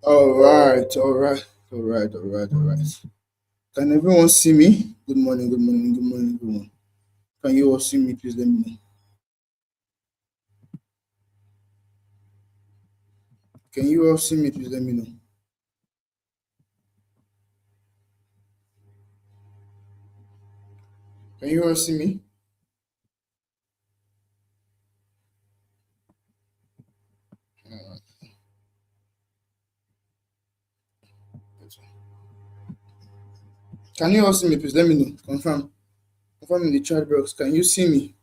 All right, all right, all right, all right, all right. Can everyone see me? Good morning, good morning, good morning, good morning. Can you all see me? Please let me know. Can you all see me? Please let me know. Can you all see me? Uh, can you all see me? Please let me know. Confirm. Confirm in the chat box. Can you see me?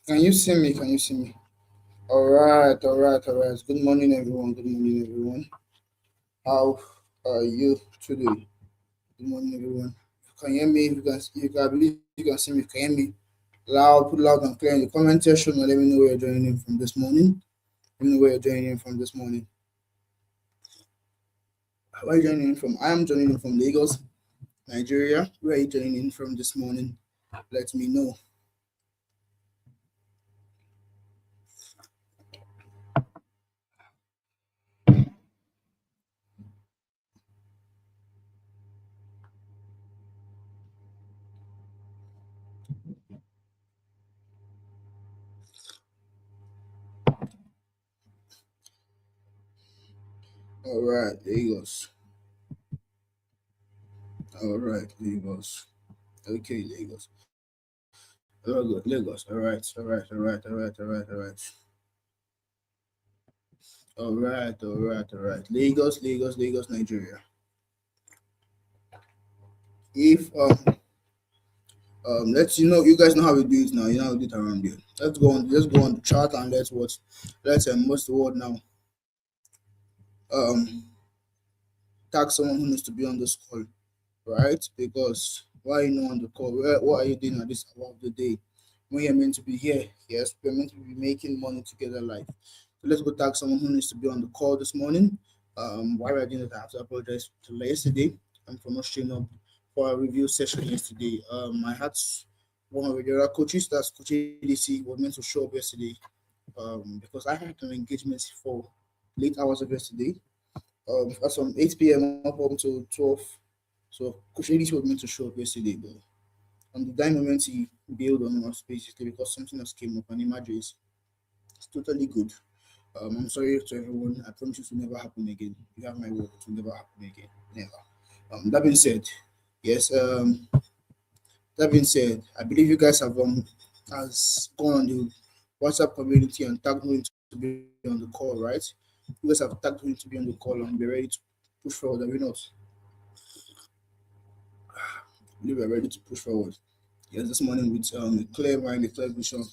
Can you see me? Can you see me? All right, all right, all right. Good morning, everyone. Good morning, everyone. How are you today? Good morning, everyone. You can hear me. I believe you can see me. You can hear me loud, put loud and clear in the comment section and let me know where you're joining in from this morning. Let me know where you're joining in from this morning. Where are you joining in from? I am joining in from Lagos, Nigeria. Where are you joining in from this morning? Let me know. All right, Lagos. All right, Lagos. Okay, Lagos. Lagos. All right, all right, all right, all right, all right, all right. All right, all right, all right. Lagos, Lagos, Lagos, Nigeria. If let's you guys know how we do it now. You know how we do it around here. Let's go on the chart and let's what's the word now? Um tag someone who needs to be on this call, right? Because why are you not on the call? What are you doing at this hour of the day? When you're meant to be here, yes, we're meant to be making money together live. So let's go tag someone who needs to be on the call this morning. Why we're doing that, I have to apologize to yesterday and for not showing up for a review session yesterday. I had one of the other coaches, that's Coach ADC, was meant to show up yesterday. Because I had an engagement for late hours of yesterday. That's from 8 p.m. up until 12. So Coach ADC was meant to show up yesterday, but on the dime moment he bailed on us basically because something else came up and imagine it's totally good. I'm sorry to everyone. I promise you it will never happen again. You have my word, it will never happen again. Never. That being said, yes, that being said, I believe you guys have has gone on the WhatsApp community and tagged me to be on the call, right? You guys have tagged me to be on the call and be ready to push forward. Are we not? We are ready to push forward. Yes, this morning with a clear mind, a clear vision,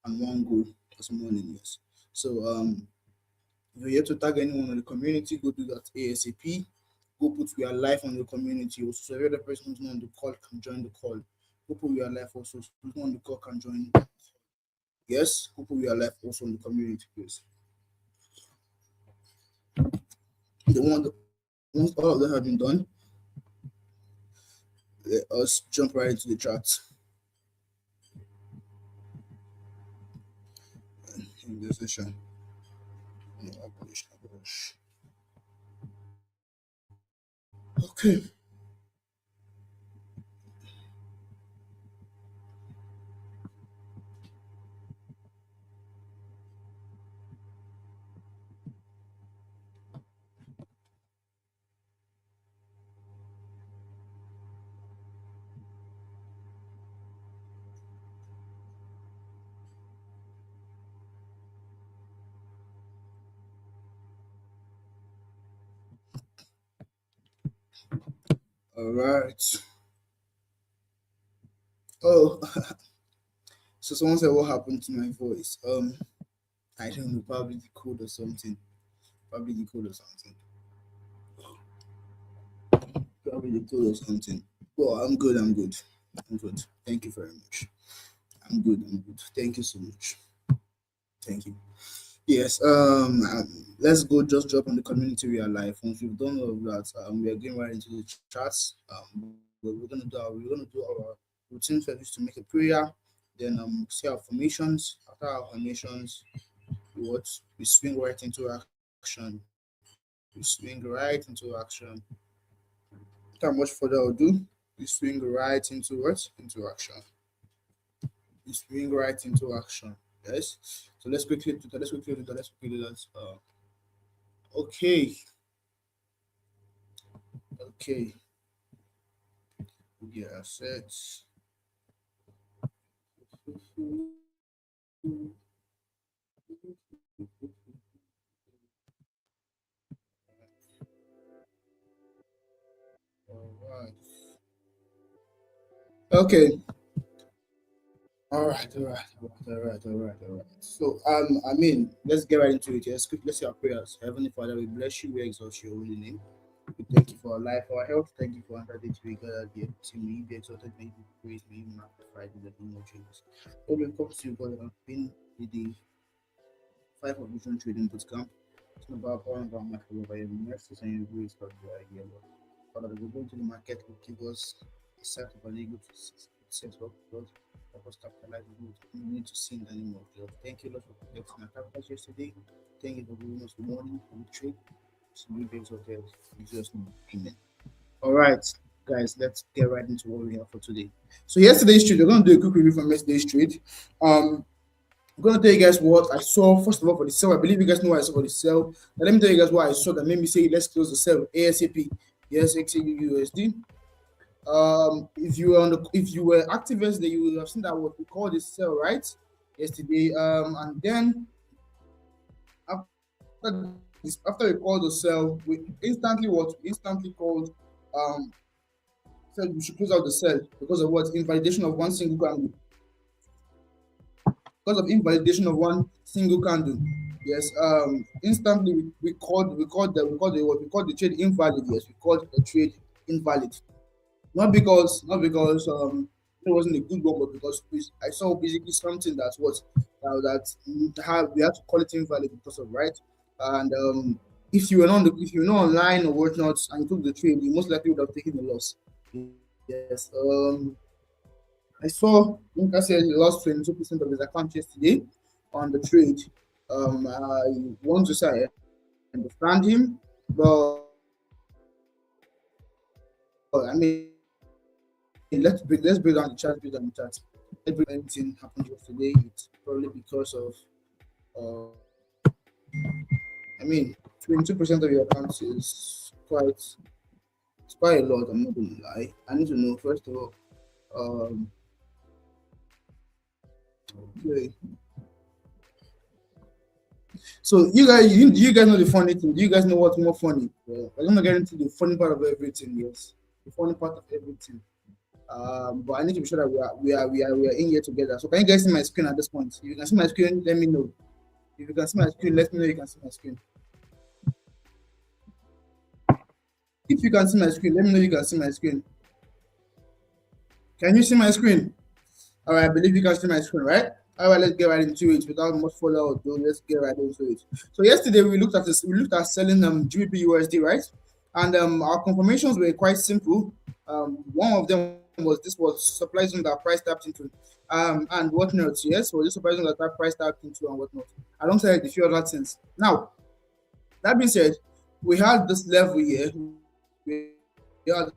and one goal this morning. Yes. So if you're here to tag anyone in the community, go do that ASAP. Go put we are live on the community also. So every other person who's not on the call can join the call. Go put we are live also. So who's not on the call can join. Yes, go put we are live also on the community, please. The one once all of them have been done, let us jump right into the chat. In this session. Okay. All right. Oh, so someone said what happened to my voice? I don't know, probably the code or something. Probably the code or something. Probably the cold or something. Well, I'm good. I'm good. I'm good. Thank you very much. I'm good. I'm good. Thank you so much. Thank you. Yes. Let's go. Just drop on the community real life. Once we've done all of that, we are getting right into the chats. We're gonna do our routine first to make a prayer. Then say our formations. After our formations, we swing right into action. We swing right into action. Without much further ado, we swing right into what? Into action. We swing right into action. Yes. So let's quickly do that. Let's quickly do that. Let's quickly do that. Okay. Okay. Yeah, set. All right. Okay. All right. All right. All right. All right. All right. All right. So, let's get right into it. Yes. Quick. Let's say our prayers. Heavenly Father, we bless you. We exalt your holy name. We thank you for our life, our health. Thank you for another day to be gathered here. To me, be exalted, may you be praised, may you be magnified in the name of Jesus. Lord, we come to you, God, and have been with the five of vision trading bootcamp. It's not about power and about my favor, by your mercies and your grace, God, we are here, Lord. Father, we go to the market, will give us a set of a legal to set up, Lord. Help us capitalize on it. We need to sin anymore, Lord. Thank you, Lord, for protecting our capitals yesterday. Thank you for giving us the morning for the trade. So we be exalted in Jesus' name. Amen. All right, guys, let's get right into what we have for today. So yesterday's trade, we're going to do a quick review from yesterday's trade. I'm gonna tell you guys what I saw first of all for the sale. I believe you guys know what I saw for the sale. Now let me tell you guys what I saw that made me say let's close the sale ASAP. Yes, XAUUSD. If you were active yesterday, you would have seen that what we call the sale right yesterday. And then after we called the sale, we instantly called said we should close out the sale because of what invalidation of one single candle. Because of invalidation of one single candle. Yes, instantly we called the trade invalid. Yes, we called the trade invalid. Not because it wasn't a good one, but because I saw basically something that was we had to call it invalid because of right. And if you were not online or whatnot and you took the trade, you most likely would have taken the loss. Yes. Like I said, he lost 22% of his account yesterday on the trade. I want to say I understand him, but let's break down the chat. Anything happened yesterday, it's probably because of uh, I mean 22% of your account is quite a lot. I'm not gonna lie. I need to know first of all. Um, okay. So you guys know the funny thing. Do you guys know what's more funny? I'm gonna get into the funny part of everything. Yes, the funny part of everything. But I need to be sure that we are in here together. So can you guys see my screen at this point? If you can see my screen, let me know. If you can see my screen, let me know you can see my screen. If you can see my screen, let me know you can see my screen. Can you see my screen? All right, I believe you can see my screen, right? All right, let's get right into it without much further ado. Let's get right into it. So yesterday we looked at this. We looked at selling GBP USD, right? And our confirmations were quite simple. One of them was this was supply zone that price tapped into, and whatnot. Yes, so this supply zone that price tapped into and whatnot. Alongside the few other things. Now that being said, we had this level here. We had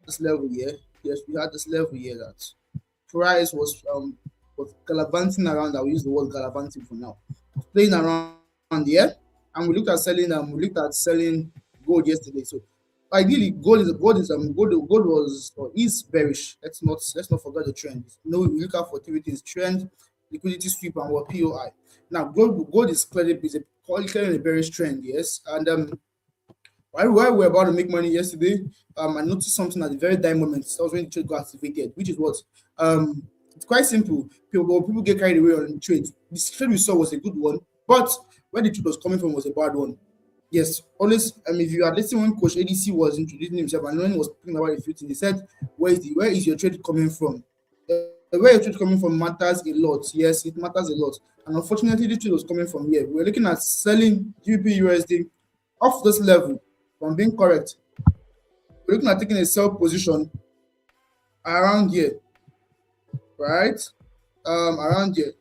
this level here. Yes, we had this level here that price was gallivanting around. I will use the word gallivanting for now. Playing around here, and we looked at selling gold yesterday. So ideally, gold was or is bearish. Let's not forget the trend. No, we look out for three things: trend, liquidity sweep, and what POI. Now, gold is clearly a bearish trend. Yes, and while we were about to make money yesterday, I noticed something at the very dying moment. That was when the trade got activated, which is what it's quite simple. People get carried away on the trade. This trade we saw was a good one, but where the trade was coming from was a bad one. Yes, always. If you are listening when Coach ADC was introducing himself and when he was speaking about a few things, he said, where is your trade coming from? Where your trade coming from matters a lot. Yes, it matters a lot. And unfortunately, the trade was coming from here. We're looking at selling GBP off this level. If I'm being correct, we're looking at taking a sell position around here, right? Around here.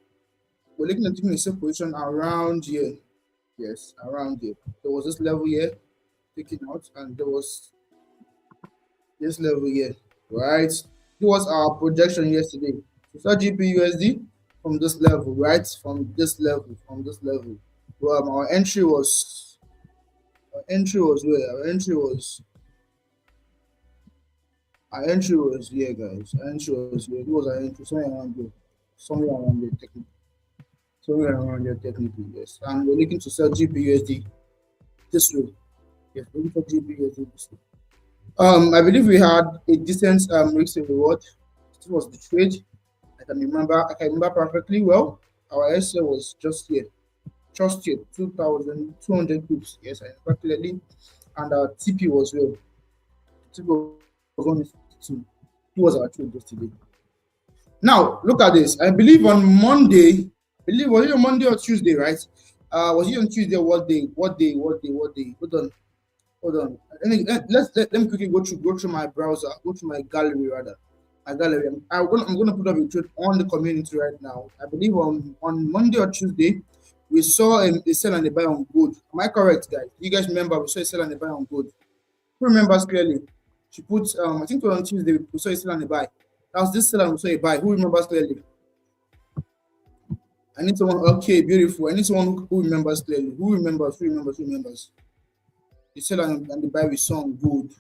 We're looking at taking a sell position around here. Yes, around here. There was this level here taken out, and there was this level here, right? It was our projection yesterday. So saw GPUSD from this level, right? From this level. Well, our entry was where? Our entry was here, guys. Our entry was here. It was our entry somewhere around here. Somewhere around here, technically. Somewhere around here, technically, yes. And we're looking to sell GPUSD this way. Yes, we're looking for GPUSD this way. I believe we had a decent risk and reward. This was the trade. I can remember perfectly well. Our SL was just here, 2,200 pips. Yes, I remember clearly. And our TP was well. TP was 152. It was our trade yesterday. Now, look at this. I believe on Monday, was it on Monday or Tuesday, right? Was it on Tuesday? What day? Hold on. Hold on. Let me quickly go through my browser, go through my gallery rather. My gallery. I'm gonna put up a trade on the community right now. I believe on Monday or Tuesday, we saw a sell and a buy on gold. Am I correct, guys? You guys remember we saw a sell and a buy on gold? Who remembers clearly? She put I think it was on Tuesday we saw a sell and a buy. That was this sell and we saw a buy. Who remembers clearly? I need someone. Okay, beautiful. I need someone who remembers clearly. Who remembers? Who remembers? Who remembers? The sell and the buy we saw on gold.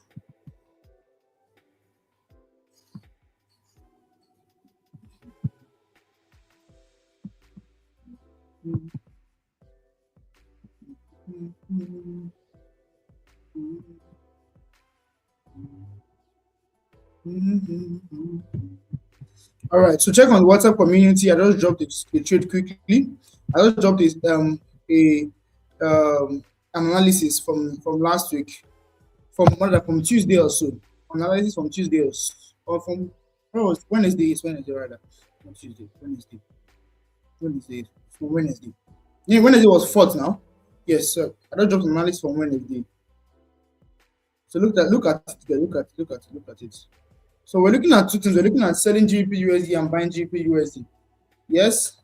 All right, so check on the WhatsApp community. I just dropped the trade quickly. I just dropped this a analysis from last week, from Tuesday or so. Analysis from Tuesday or from Wednesday. It's Wednesday rather, not Tuesday. Wednesday. From Wednesday. Yeah, Wednesday was fourth now. Yes, sir. I just dropped an analysis from Wednesday. So look at it. So we're looking at two things. We're looking at selling GPUSD and buying GPUSD. Yes,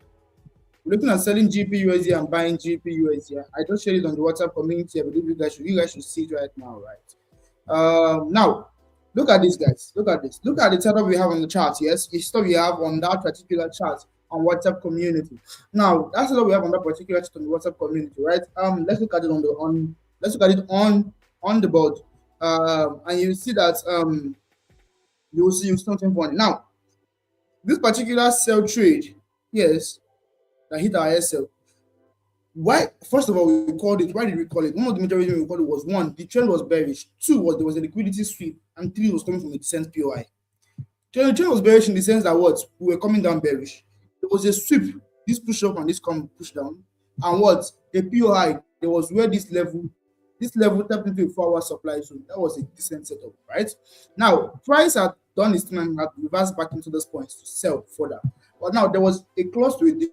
we're looking at selling GPUSD and buying GPUSD. I just shared it on the WhatsApp community. I believe you guys should see it right now, right? Now, look at this, guys. Look at this. Look at the setup we have on the chart. Yes, the stuff we have on that particular chart on WhatsApp community. Now, that's what we have on that particular chart on the WhatsApp community, right? Let's look at it let's look at it on the board. And you see that you'll see something funny. Now, this particular sell trade, yes, that hit our SL. Why? First of all, we called it. Why did we call it? One of the major reasons we called it was one, the trend was bearish. Two was there was a liquidity sweep, and three was coming from a decent POI. The trend was bearish in the sense that what we were coming down bearish. There was a sweep, this push up and this come push down, and what the POI there was where this level tapped into a 4-hour supply zone. That was a decent setup, right? Now, price had done its thing and had reversed back into those points to sell further. But now there was a clause to it.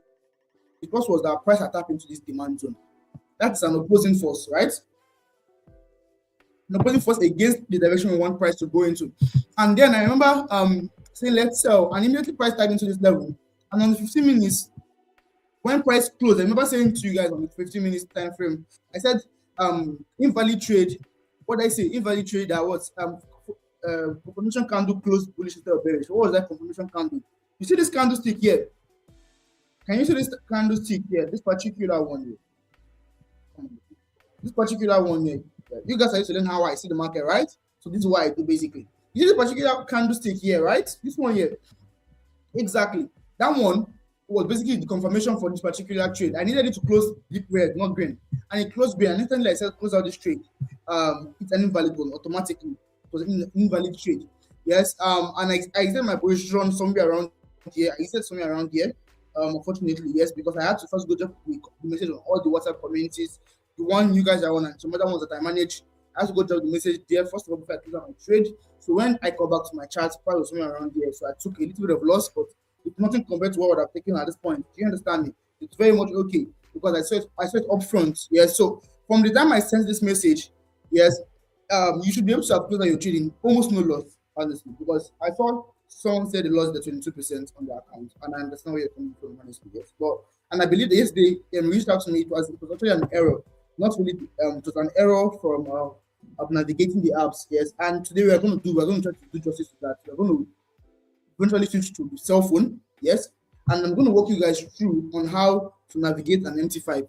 The clause was that price had tapped into this demand zone. That's an opposing force, right? An opposing force against the direction we want price to go into. And then I remember saying let's sell, and immediately price tapped into this level. And on the 15 minutes, when price closed, I remember saying to you guys on the 15 minutes time frame, I said invalid trade. What did I say? Invalid trade that was confirmation candle closed bullish instead of bearish. What was that confirmation candle? You see this candlestick here? Can you see this candlestick here? This particular one here. This particular one here. You guys are used to learn how I see the market, right? So this is what I do basically. You see this particular candlestick here, right? This one here. Exactly. That one was basically the confirmation for this particular trade. I needed it to close deep red, not green. And it closed green. And instantly I said, close out this trade. It's an invalid one automatically. It was an invalid trade. Yes. And I said my position somewhere around here. I said somewhere around here. Unfortunately, yes, because I had to first go just the message on all the WhatsApp communities, the one you guys are on and some other ones that I manage. I have to go drop the message there first of all before I close out my trade. So when I come back to my chart, price was somewhere around there. So I took a little bit of loss, but it's nothing compared to what I would have taken at this point. Do you understand me? It's very much okay because I saw it upfront. Yes. So from the time I sent this message, yes, you should be able to have closed out your trading almost no loss, honestly, because I saw someone said they lost the 22% on their account, and I understand where you're coming from, honestly, yes. But and I believe that yesterday reached out to me. It was actually an error, not really. It was an error from of navigating the apps, yes. And today we're going to try to do justice to that. We're going to eventually switch to cell phone, yes. And I'm going to walk you guys through on how to navigate an MT5.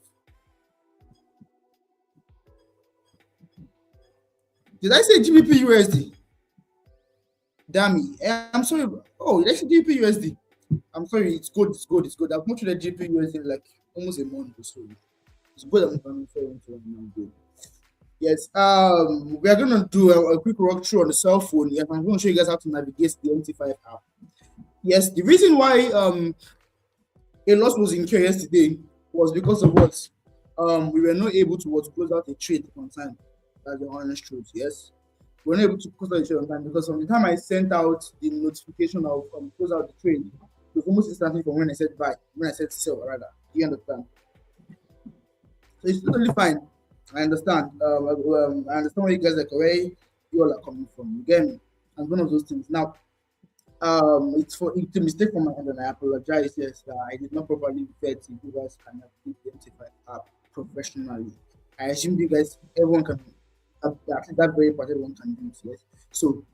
Did I say GBP USD? Damn it. I'm sorry. Oh, did I say GBP USD? I'm sorry. It's good. It's good. It's good. I've moved to the GBP USD like almost a month or so. It's good. I'm referring to it now. Yes. We are gonna do a quick walkthrough on the cell phone. Yes, I'm going to show you guys how to navigate the MT5 app. Yes, the reason why a loss was incurred yesterday was because of what we were not able to what close out a trade on time. That's the honest truth. Yes, we were not able to close out a trade on time because from the time I sent out the notification of close out the trade, it was almost instantly from when I said buy, when I said sell rather. Do you understand? So it's totally fine. I understand. I understand where you guys are where you all are coming from. You get me? And one of those things. Now, it's a mistake from my end, and I apologize. Yes, I did not properly vet if you guys can identify app professionally. I assume you guys, everyone can. Actually, that very part, everyone can do it. Yes. So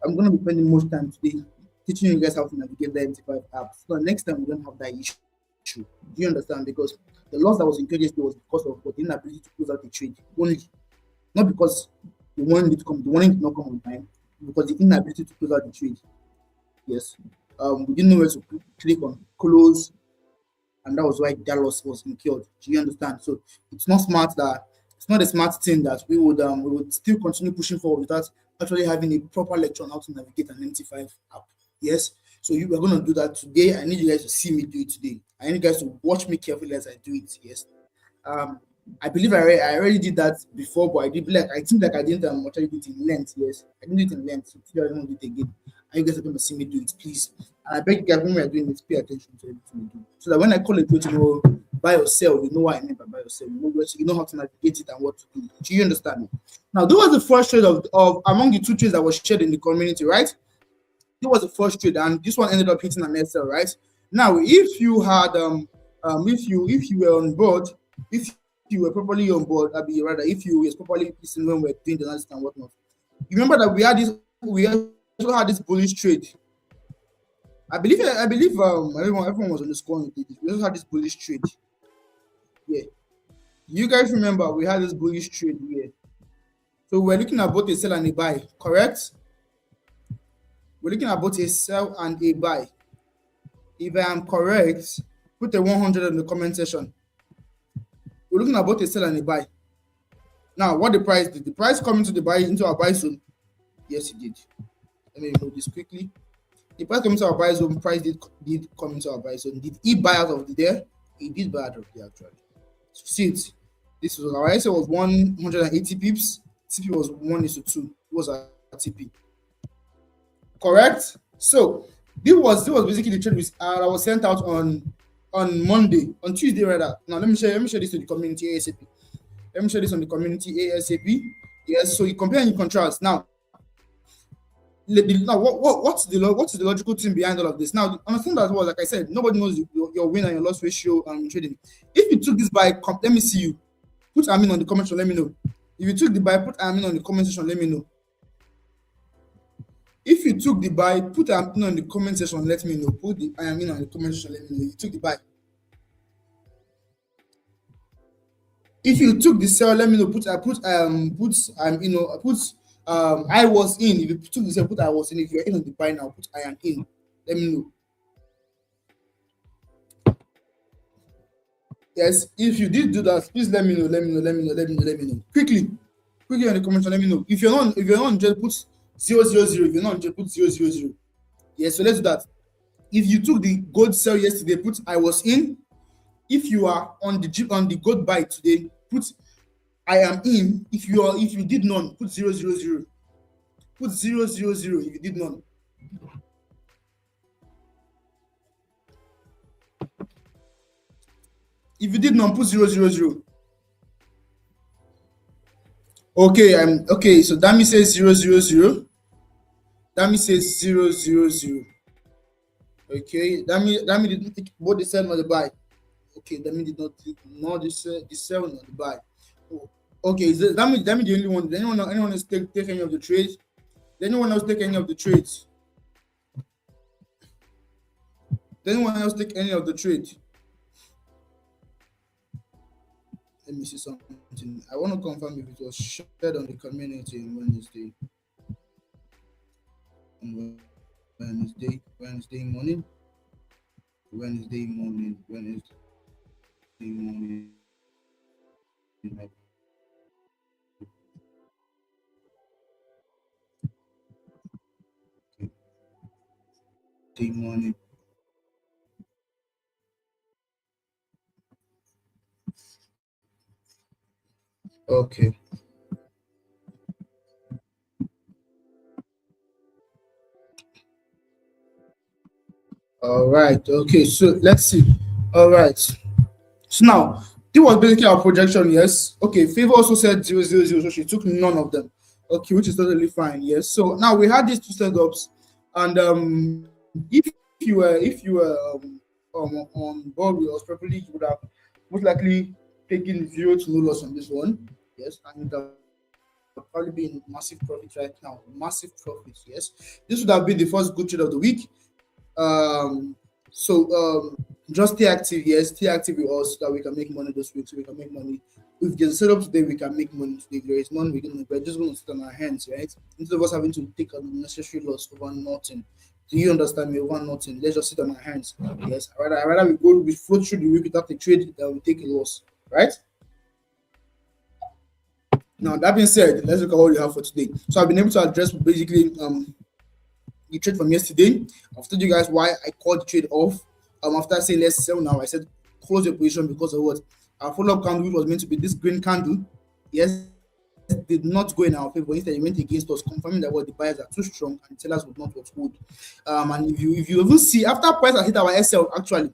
I'm going to be spending most time today teaching you guys how to navigate the MT5 app. So next time we don't have that issue. Do you understand? Because the loss that was incurred yesterday was because of the inability to close out the trade only, not because the warning did not come on time, because the inability to close out the trade. Yes. We didn't know where to click on close, and that was why that loss was incurred. Do you understand? So it's not a smart thing that we would still continue pushing forward without actually having a proper lecture on how to navigate an MT5 app. Yes. So you are gonna do that today. I need you guys to see me do it today. I need you guys to watch me carefully as I do it. Yes. Um, I believe I already did that before, but I think like I didn't actually do it in length. Yes, I didn't do it in length. So today I don't do it again. And you guys are going to see me do it, please. And I beg you guys when we are doing this, pay attention to everything we do, so that when I call it tomorrow, buy or sell, you know what I mean by buy or sell. You know how to navigate it and what to do. Do you understand me? Now, that was the first trade of among the two trades that was shared in the community, right? It was the first trade, and this one ended up hitting an SL, right? Now, if you had if you were on board, if you were properly on board, I be rather if you were properly listening when we were doing the analysis and whatnot, you remember that we also had this bullish trade. I believe everyone was on the score with it. We also had this bullish trade. Yeah. You guys remember we had this bullish trade here. So we're looking at both a sell and a buy, correct? We're looking at both a sell and a buy. If I am correct, put a 100 in the comment section. We're looking at both a sell and a buy. Now, what the price did? The price come into our buy zone? Yes, it did. Let me remove this quickly. The price comes to our buy zone. Price did come into our buy zone. Did he buy out of there? He did buy out of there actually. So see it. This was our ISA was 180 pips. TP was 1:2. It was our TP. Correct. So this was basically the trade that was sent out on Monday, on Tuesday rather. Now let me share this to the community ASAP. Let me share this on the community ASAP. Yes. So you compare and you contrast. Now what's the logical thing behind all of this? Now, understand that was like I said, nobody knows your win and your loss ratio in trading. If you took this buy, let me see you. Put Amin on the comment section. Let me know. If you took the buy, put Amin on the comment section. Let me know. If you took the buy, put Amin on the comment section. Let me know. Put the Amin on the comment section. Let me know. You took the buy. If you took the sell, let me know. I was in. If you took the sell, put I was in. If you're in on the buy now, put I am in. Let me know. Yes, if you did do that, please let me know. Let me know. Quickly on the comment, let me know. If you're not, just put 000. If you're not, just put 000. Yes, so let's do that. If you took the gold sell yesterday, put I was in. If you are on the gold buy today, put I am in. If you did none, put 000. Put 000 if you did none. If you did none, put 000. Okay, I'm okay. So Dami says 000. Dami says 000. Okay, Dami didn't think both the sell nor the buy. Okay, Dami did not think nor the sell nor the buy. Oh, okay, is Dami the only one? Did anyone else take any of the trades? Did anyone else take any of the trades? Did anyone else take any of the trades? Let me see something. I want to confirm if it was shared on the community on Wednesday. On Wednesday morning, Wednesday morning, Wednesday morning. Okay. All right. Okay. So let's see. All right. So now, this was basically our projection. Yes. Okay. Favor also said 000, so she took none of them. Okay, which is totally fine. Yes. So now we had these two setups, and if you were on board with us properly, you would have most likely taken zero to no loss on this one. Yes, and probably be in massive profit right now. Massive profits. Yes, this would have been the first good trade of the week. Um, so just stay active, yes, stay active with us so that we can make money this week, so we can make money. If there's a setup today, we can make money today. If there is none, we're just going to sit on our hands, right? Instead of us having to take a necessary loss over nothing. Do you understand me? Over nothing. Let's just sit on our hands. Yes. I rather we float through the week without a trade than we take a loss. Right? Now that being said, let's look at what we have for today. So I've been able to address basically the trade from yesterday. I've told you guys why I called the trade off. After saying let's sell now, I said close your position because of what our follow-up candle, which was meant to be this green candle, yes, did not go in our favor. Instead, it went against us, confirming that what the buyers are too strong and the sellers would not withhold. And if you even see after price has hit our SL, actually,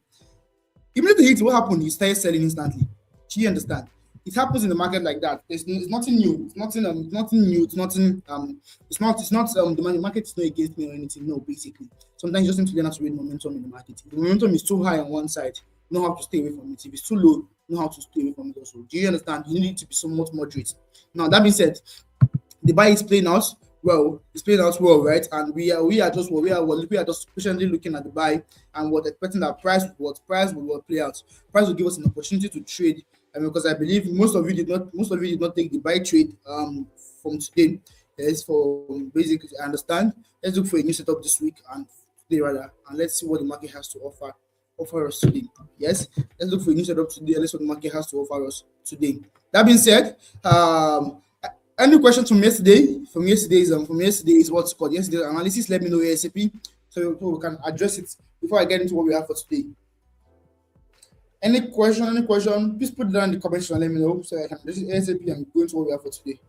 immediately hit, what happened? He started selling instantly. Do you understand? It happens in the market like that. It's nothing new. It's nothing new. It's nothing. It's not. The market is not against me or anything. No, basically. Sometimes you just need to learn how to read momentum in the market. If the momentum is too high on one side, you know how to stay away from it. If it's too low, you know how to stay away from it also. Do you understand? You need to be somewhat moderate. Now that being said, the buy is playing out well. It's playing out well, right? And we are just patiently looking at the buy and what expecting that price will play out. Price will give us an opportunity to trade. I mean, because I believe most of you did not take the buy trade from today. Yes, for basically I understand. Let's look for a new setup this week and today rather, and let's see what the market has to offer us today. Yes, let's look for a new setup today. Let's see what the market has to offer us today. That being said, any questions from yesterday? From yesterday's what's called yesterday's analysis. Let me know ASAP so we can address it before I get into what we have for today. Any question? Any question? Please put it down in the comment section and let me know so I can address it ASAP and go into what we have for today.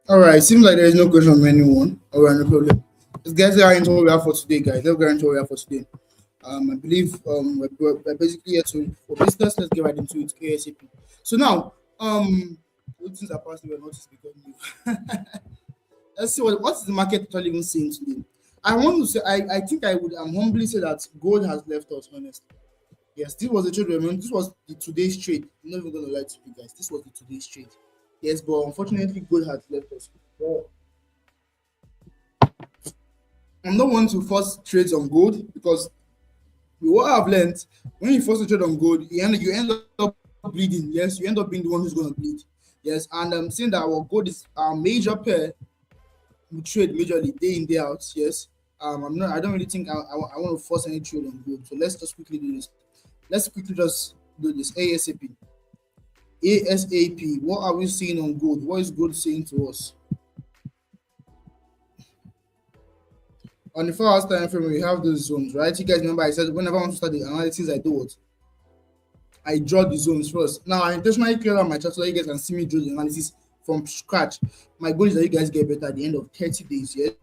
All right, seems like there is no question from anyone. All right, no problem. Let's get right into what we have for today, guys. Let's get into what we have for today. I believe we're basically here to for business. Let's get right into it ASAP. So now, good things are passing, we're noticed because new. Let's see what is the market actually even saying today. I want to say I think I would humbly say that gold has left us, honestly. Yes, this was the trade. Remember, this was the today's trade. I'm not even gonna lie to you guys. This was the today's trade. Yes, but unfortunately, gold has left us. Well, I'm not one to force trades on gold because with what I've learned, when you force a trade on gold, you end up bleeding. Yes, you end up being the one who's gonna bleed. Yes, and I'm saying that our gold is our major pair we trade majorly day in day out. Yes, I'm not. I don't really think I want to force any trade on gold. So let's just quickly do this. Let's quickly just do this ASAP. ASAP. What are we seeing on gold? What is gold saying to us? On the 4 hours time frame, we have those zones, right? You guys remember I said whenever I want to start the analysis, I do what? I draw the zones first. Now I intentionally clear out my chart so that you guys can see me draw the analysis from scratch. My goal is that you guys get better at the end of 30 days. Yes,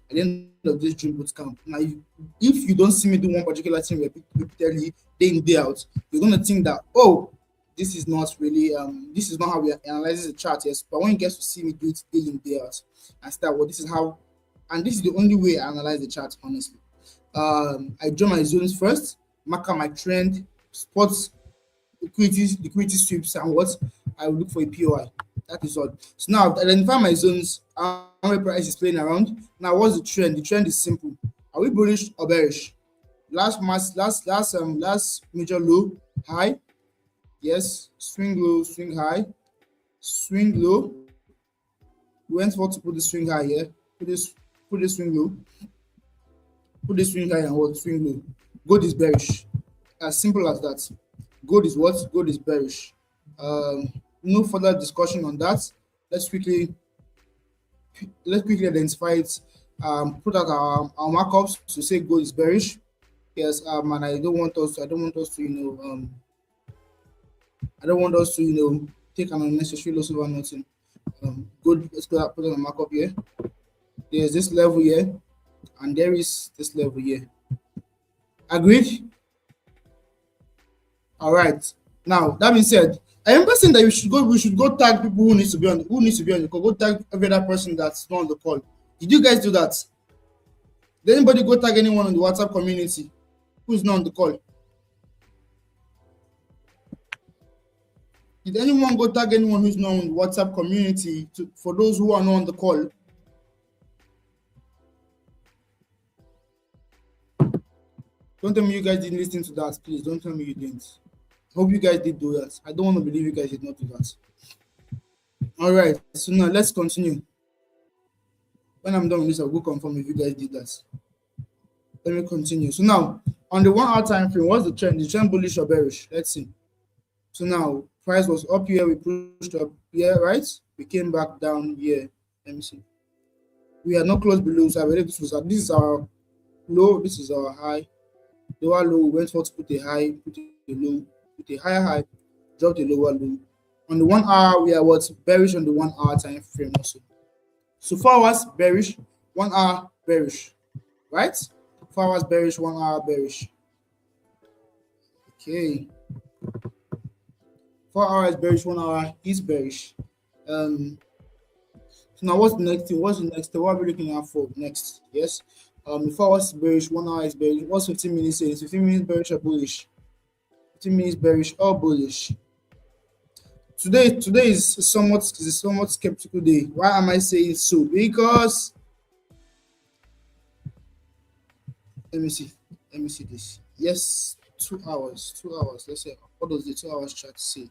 at the end of this June bootcamp. Now, if you don't see me do one particular thing repeatedly, day in day out, you're gonna think that this is not really this is not how we analyze the chart. Yes, but when you get to see me do it day in day out and start, well, this is how, and this is the only way I analyze the chart honestly. I draw my zones first, mark out my trend, spots liquidity sweeps, and what I will look for a POI. That is all. So now I've identified my zones, how my price is playing around. Now, what's the trend? The trend is simple. Are we bullish or bearish? Last major low, high. Yes, swing low, swing high, swing low. We went for to put the swing high here. Put this swing low, put this swing high and what swing low. Gold is bearish. As simple as that. Gold is what? Gold is bearish. No further discussion on that. Let's quickly identify it. Put out our markups to say gold is bearish. Yes, and I don't want us to, I don't want us to, take an unnecessary loss over nothing. Good. Let's go put on a markup here. There's this level here, and there is this level here. Agreed? All right. Now that being said, I am saying that we should go tag people who needs to be on the call. Go tag every other person that's not on the call. Did you guys do that? Did anybody go tag anyone on the WhatsApp community who's not on the call? Did anyone go tag anyone who's not on the WhatsApp community for those who are not on the call? Don't tell me you guys didn't listen to that, please. Don't tell me you didn't. Hope you guys did do that. I don't want to believe you guys did not do that. All right, so now let's continue. When I'm done with this, I'll go confirm if you guys did that. Let me continue. So now, on the 1 hour time frame, what's the trend? The trend bullish or bearish? Let's see. So now, price was up here, we pushed up here, right? We came back down here. Let me see. We are not close below, so I believe this is our low, this is our high. Lower low, we went for to put a high, put a low, put a higher high, drop the lower low. On the 1 hour, we are what's bearish on the 1 hour time frame also. So 4 hours bearish, 1 hour bearish, right? 4 hours bearish, 1 hour bearish. Okay. 4 hours bearish, 1 hour is bearish. So now what's the next thing? What's the next thing? What are we looking at for next? Yes. 4 hours bearish, 1 hour is bearish. What's 15 minutes saying? 15 minutes bearish or bullish? 15 minutes bearish or bullish? Today is a somewhat skeptical day. Why am I saying so? Because let me see this. Yes, 2 hours. Let's say what does the 2 hours chart say?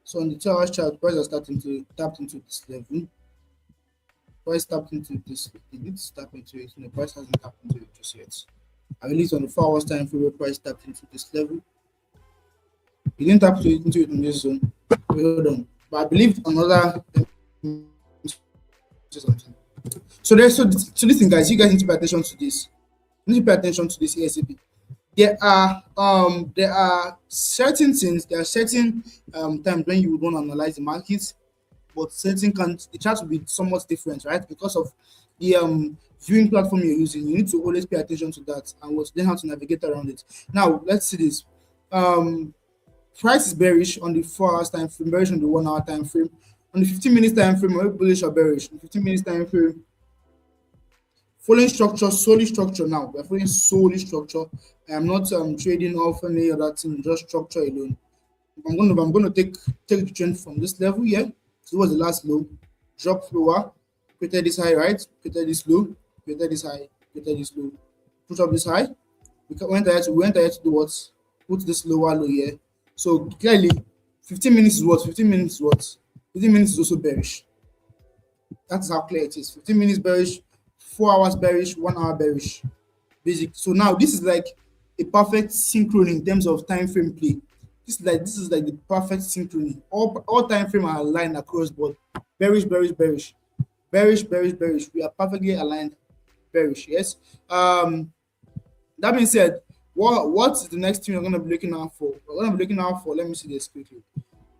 So on the 2 hours chart, price is starting to tap into this level. Price tapped into this. It did tap into it. The price hasn't tapped into it just yet. I believe on the 4 hours time frame, price tapped into this level. It didn't tap into it in this zone. Hold on. But I believe another something. So listen, guys, you guys need to pay attention to this. You need to pay attention to this ASAP. There are certain things, there are certain times when you would want to analyze the market. but certain can the chart will be somewhat different, right? Because of the viewing platform you're using. You need to always pay attention to that and what then how to navigate around it. Now let's see this. Um, Price is bearish on the 4 hours time frame, bearish on the 1 hour time frame. On the 15 minutes time frame, are we bullish or bearish? On the 15 minutes time frame, following structure, solely structure now. We're following solely structure. I am not trading off any other thing, just structure alone. I'm gonna take the trend from this level here. So was the last low, drop lower, created this high, right? Created this low, created this high, created this low, push up this high. We went ahead to do what? Put this lower low here. So clearly, 15 minutes is what? 15 minutes is what? 15 minutes is also bearish. That's how clear it is. 15 minutes bearish, 4 hours bearish, 1 hour bearish. Basic. So now this is like a perfect synchrony in terms of time frame play. This is like the perfect synchrony. All time frame are aligned across board. Bearish, bearish, bearish. Bearish, bearish, bearish. We are perfectly aligned. Bearish. Yes. That being said, what's the next thing we're gonna be looking out for? We're gonna be looking out for. Let me see this quickly.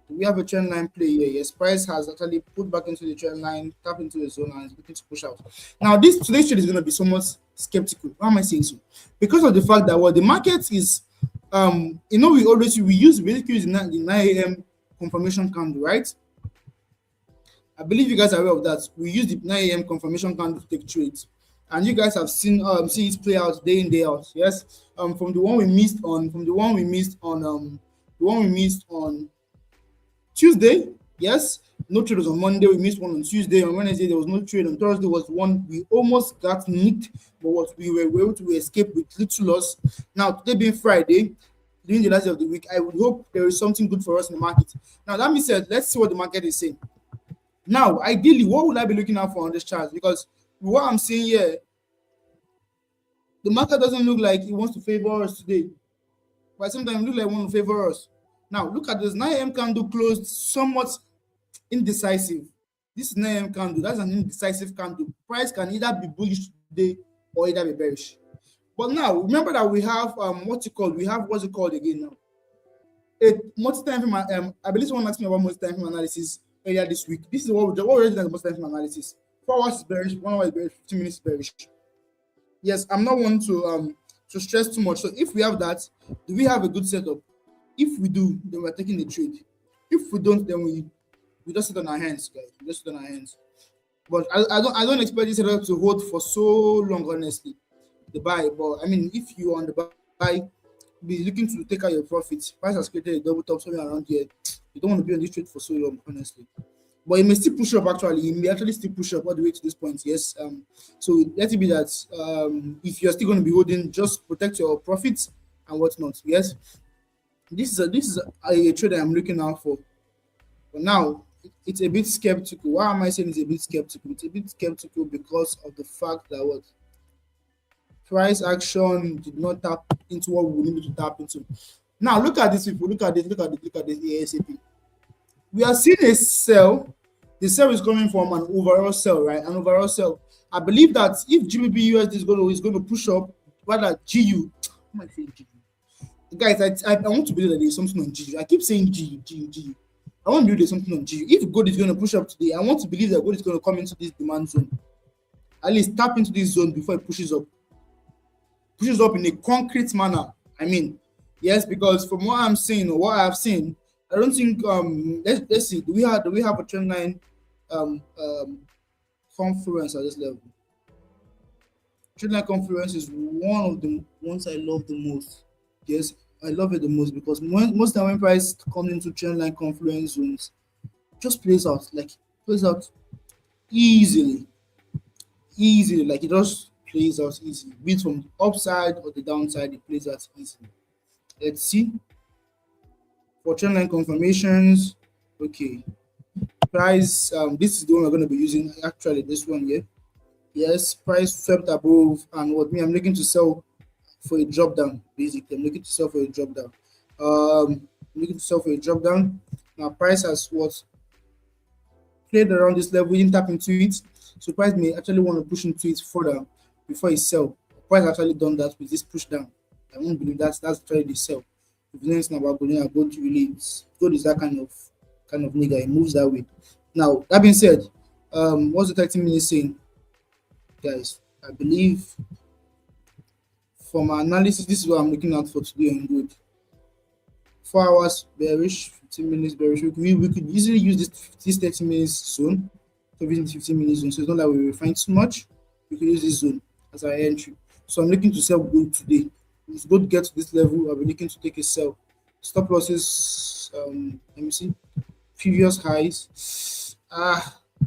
We have a trend line play here. Yes, price has actually put back into the trend line, tap into the zone, and is looking to push out. Now, this today's trade is going to be somewhat skeptical. Why am I saying so? Because of the fact that what the market is, we basically use the 9 a.m. confirmation candle, right? I believe you guys are aware of that. We use the 9 a.m. confirmation candle to take trades, and you guys have seen it play out day in day out. Yes, from the one we missed on, the one we missed on Tuesday, yes, no trade was on Monday. We missed one on Tuesday. On Wednesday, there was no trade. On Thursday was one we almost got nicked, but what we were able to escape with little loss. Now, today being Friday, during the last day of the week, I would hope there is something good for us in the market. Now, that being said, let's see what the market is saying. Now, ideally, what would I be looking out for on this chart? Because what I'm seeing here, the market doesn't look like it wants to favor us today, but sometimes it looks like it wants to favor us. Now, look at this 9 a.m. candle closed somewhat indecisive. This is 9 a.m. candle. That's an indecisive candle. Price can either be bullish today or either be bearish. But now, remember that we have what's it called again now? A multi-time frame. I believe someone asked me about multi-time frame analysis earlier this week. This is what we're doing as multi-time frame analysis. 4 hours is bearish, 1 hour is bearish, 15 minutes is bearish. Yes, I'm not one to stress too much. So if we have that, do we have a good setup? If we do, then we're taking the trade. If we don't, then we just sit on our hands, guys. We just sit on our hands. But I don't expect this setup to hold for so long, honestly. The buy, but I mean, if you are on the buy, be looking to take out your profits. Price has created a double top somewhere around here. You don't want to be on this trade for so long, honestly. But it may still push up. Actually, it may actually still push up all the way to this point. Yes. So let it be that if you're still going to be holding, just protect your profits and whatnot. Yes. This is a trade I'm looking out for. But now it's a bit skeptical. Why am I saying it's a bit skeptical? It's a bit skeptical because of the fact that what price action did not tap into what we needed to tap into. Now look at this. If we look at this ASAP. We are seeing a sell. The sell is coming from an overall sell, right? An overall sell. I believe that if GBP USD is going to push up, rather GU. How am I saying GU? Guys, I want to believe that there's something on GU. I keep saying GU. I want to believe there's something on GU. If gold is going to push up today, I want to believe that gold is going to come into this demand zone. At least tap into this zone before it pushes up. Pushes up in a concrete manner. I mean, yes, because from what I'm seeing or what I've seen, I don't think let's see. Do we have a trend line confluence at this level? Trend line confluence is one of the ones I love the most. Yes, I love it the most because most time when price comes into trend line confluence zones, just plays out easily, like it just plays out easily. Be it from the upside or the downside, it plays out easily. Let's see. For trend line confirmations, okay. Price, this is the one we're going to be using. Actually, this one here. Yes, price swept above, and what me, I'm looking to sell for a drop down. Basically, I'm looking to sell for a drop down. Now, price has what played around this level, didn't tap into it. So price may actually want to push into it further before it sell. Price actually done that with this push down. I won't believe that's actually the sell. If you know anything about gold, gold is that kind of nigga. It moves that way. Now, that being said, what's the 30 minutes saying, guys? I believe from my analysis, this is what I'm looking at for today on good. 4 hours bearish, 15 minutes bearish. We could easily use this 30 minutes zone to visit the 15 minutes zone. So it's not like we refine too much. We could use this zone as our entry. So I'm looking to sell gold today. If gold gets to this level, I'll be looking to take a sell. Stop losses, let me see. Previous highs.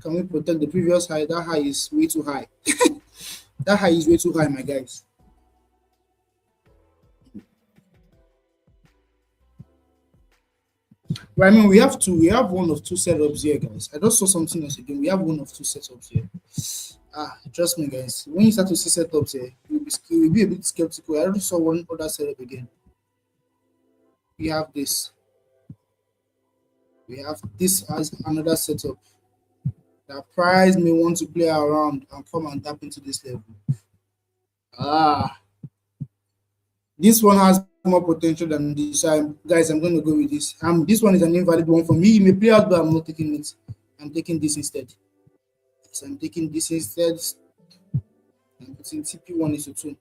Can we protect the previous high? That high is way too high. That high is way too high, my guys. Well, I mean, we have one of two setups here, guys. I just saw something else again. We have one of two setups here. Trust me, guys. When you start to see setups here, you'll be a bit skeptical. I just saw one other setup again. We have this. We have this as another setup. The price may want to play around and come and tap into this level. Ah, this one has more potential than this. Guys, I'm going to go with this. This one is an invalid one for me. It may play out, but I'm not taking it. I'm taking this instead. So I'm taking this instead. I'm putting TP1 is to 2.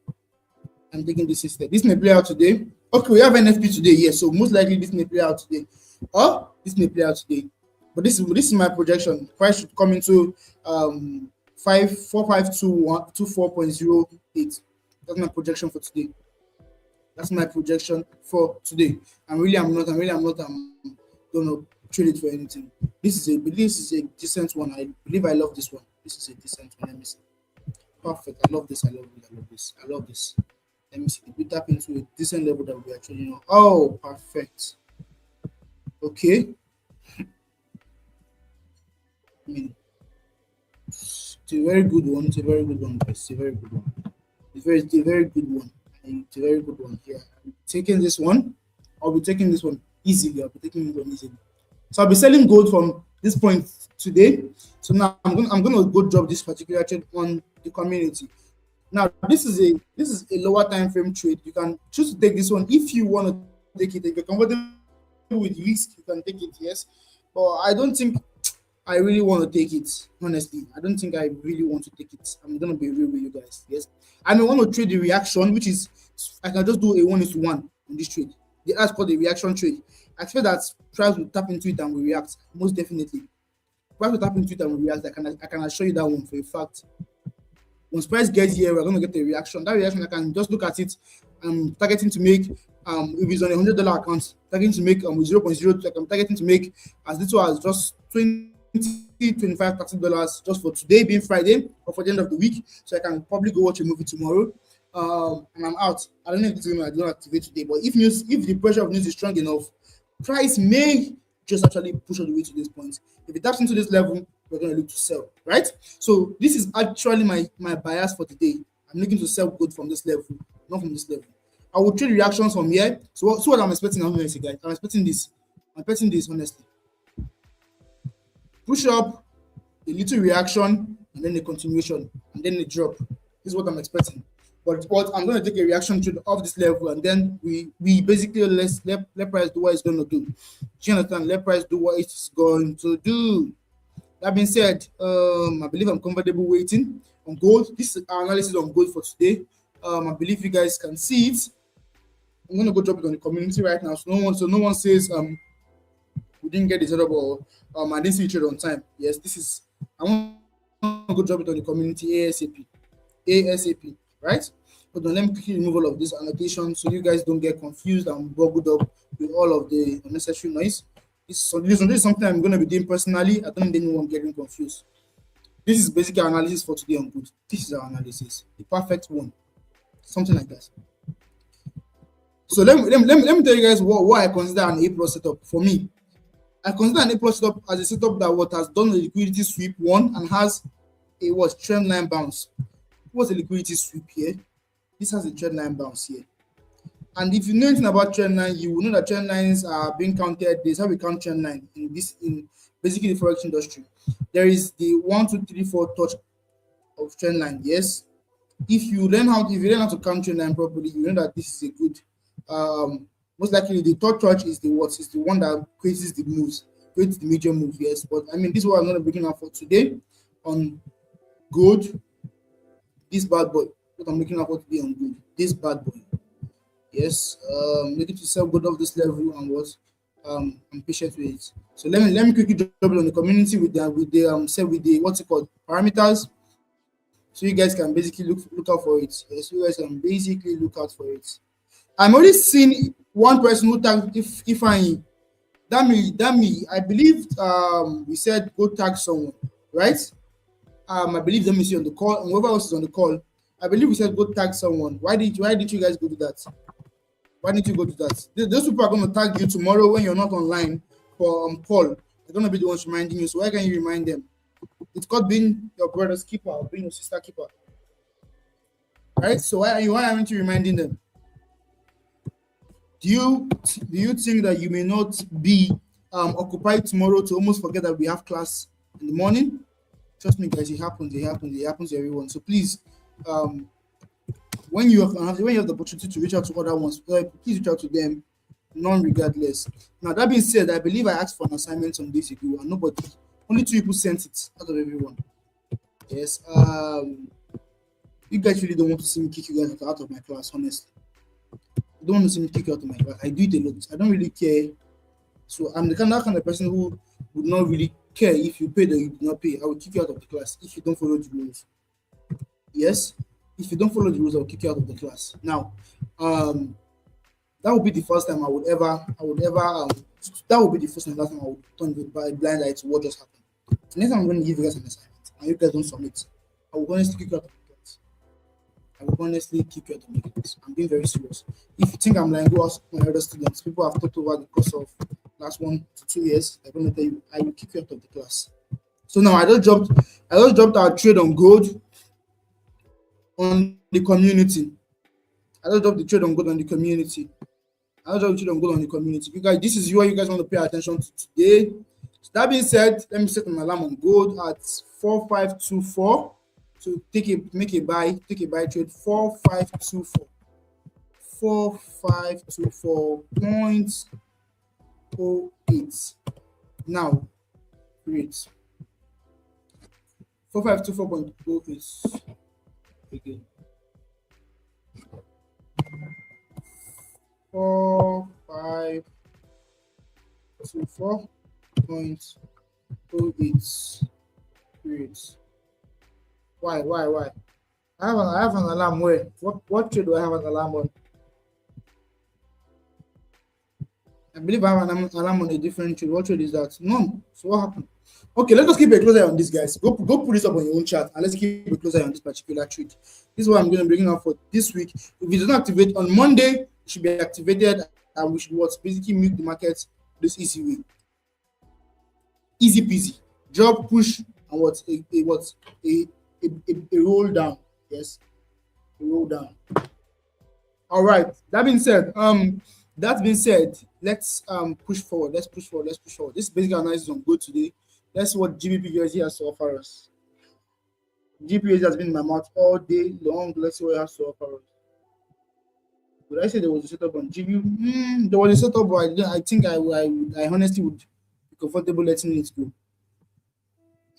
I'm taking this instead. This may play out today. Okay, we have NFP today, yes. So most likely this may play out today. Or this may play out today. But this is my projection. Price should come into 4524.08. That's my projection for today. That's my projection for today. I'm not gonna trade it for anything. This is a decent one. I believe I love this one. This is a decent one. Let me see. Perfect. I love this. I love it. I love this. I love this. Let me see. We tap into a decent level that we are trading on. Oh, perfect. Okay. I mean, it's a very good one. It's a very good one, guys. It's a very good one. It's a very good one. It's a very good one here. I'm taking this one. I'll be taking this one easily. I'll be taking this one easily. So I'll be selling gold from this point today. So now I'm gonna go drop this particular trade on the community. Now this is a lower time frame trade. You can choose to take this one if you want to take it. If you're comfortable with risk, you can take it, yes. But I don't think I really want to take it, honestly. I don't think I really want to take it. I'm gonna be real with you guys. Yes, I may want to trade the reaction, which is I can just do a 1:1 on this trade. That's called the reaction trade. I feel that price will tap into it and will react. Most definitely, price will tap into it and will react. I can assure you that one for a fact. Once price gets here, we're gonna get a reaction. That reaction, I can just look at it. I'm targeting to make if it's on $100 account, targeting to make 0.02. I'm targeting to make as little as just 20 $25, $30 just for today being Friday or for the end of the week. So I can probably go watch a movie tomorrow. And I'm out. I don't know if it's going to activate today, but if the pressure of news is strong enough, price may just actually push all the way to this point. If it taps into this level, we're going to look to sell, right? So this is actually my bias for today. I'm looking to sell good from this level, not from this level. I will trade reactions from here. So what I'm expecting, honestly, guys, I'm expecting this. I'm expecting this, honestly. Push up, a little reaction, and then a continuation, and then a drop. This is what I'm expecting. But I'm going to take a reaction trade off this level, and then we basically let price do what it's going to do. Do you understand? Let price do what it's going to do. That being said, I believe I'm comfortable waiting on gold. This is our analysis on gold for today. I believe you guys can see it. I'm going to go drop it on the community right now, so no one says we didn't get the setup or I didn't see it trade on time. Yes, this is I want to go drop it on the community ASAP, right? But let me quickly remove all of this annotation so you guys don't get confused and boggled up with all of the unnecessary noise. This is something I'm going to be doing personally. I don't need anyone getting confused. This is basically our analysis for today on good. This is our analysis, the perfect one, something like that. So let me tell you guys what I consider an A+ setup for me. I consider an A+ setup as a setup that has done a liquidity sweep one and has a trend line bounce. What's a liquidity sweep here? This has a trend line bounce here. And if you know anything about trend line, you will know that trend lines are being counted. There's how we count trend line in basically the forex industry. There is the 1, 2, 3, 4 touch of trend line. Yes. If you learn how to count trend line properly, you know that this is a good most likely the third touch is the one that creates the moves. create the major move, yes. But I mean, this is what I'm going to be looking out for today on gold. This bad boy. What I'm looking out for today on gold. This bad boy. Yes. Making to sell good off this level and what I'm patient with it. So let me quickly drop it on the community with the say with the what's it called parameters. So you guys can basically look out for it. Yes, you guys can basically look out for it. I'm only seeing one person who tagged if I I believe we said go tag someone, right? I believe let me see on the call and whoever else is on the call. I believe we said go tag someone. Why did you guys go do that? Why didn't you go do that? Those people are going to tag you tomorrow when you're not online for call. They're going to be the ones reminding you. So why can't you remind them? It's called being your brother's keeper or being your sister keeper, right? So why aren't you reminding them? Do you think that you may not be occupied tomorrow to almost forget that we have class in the morning? Trust me, guys, it happens to everyone. So please, when you have the opportunity to reach out to other ones, please reach out to them, non-regardless. Now that being said, I believe I asked for an assignment on this ago, and only 2 people sent it out of everyone. Yes. You guys really don't want to see me kick you guys out of my class, honestly. You don't want to see me kick you out of my class. I do it a lot. I don't really care. So I'm the kind of person who would not really care if you paid or you did not pay. I will kick you out of the class if you don't follow the rules. Yes, if you don't follow the rules, I will kick you out of the class. Now, that would be the first time I would ever, that would be the first and last time I would turn the blind eye to what just happened. So next time I'm going to give you guys an assignment and you guys don't submit, I will honestly kick you out of the class. I will honestly kick you out of the class. I'm being very serious. If you think I'm lying, go ask my other students. People have talked over the course of last 1 to 2 years. I'm going to tell you, I will kick you out of the class. So now I just dropped our trade on gold on the community. I just dropped the trade on gold on the community. You guys, this is what you guys want to pay attention to today. So that being said, let me set an alarm on gold at 4524 to make a buy trade 4524. 4524.08. Now, great. 4524.08. Again. 4524.08. Great. Why? I have an alarm where? What trade do I have an alarm on? I believe I have an alarm on a different trade. What trade is that? None. So what happened? Okay, let us keep a closer eye on this, guys. Go put this up on your own chat and let's keep a closer eye on this particular trade. This is what I'm going to bring up for this week. If it doesn't activate on Monday, it should be activated and we should basically mute the market this easy way. Easy peasy. Drop, push, and a roll down. Yes, a roll down. All right. That being said, let's push forward. Let's push forward. This is basic analysis on gold today. That's what GBP has to offer us. GBP has been in my mouth all day long. Let's see what it has to offer us. Would I say there was a setup on GBP? There was a setup, but I think I honestly would be comfortable letting it go.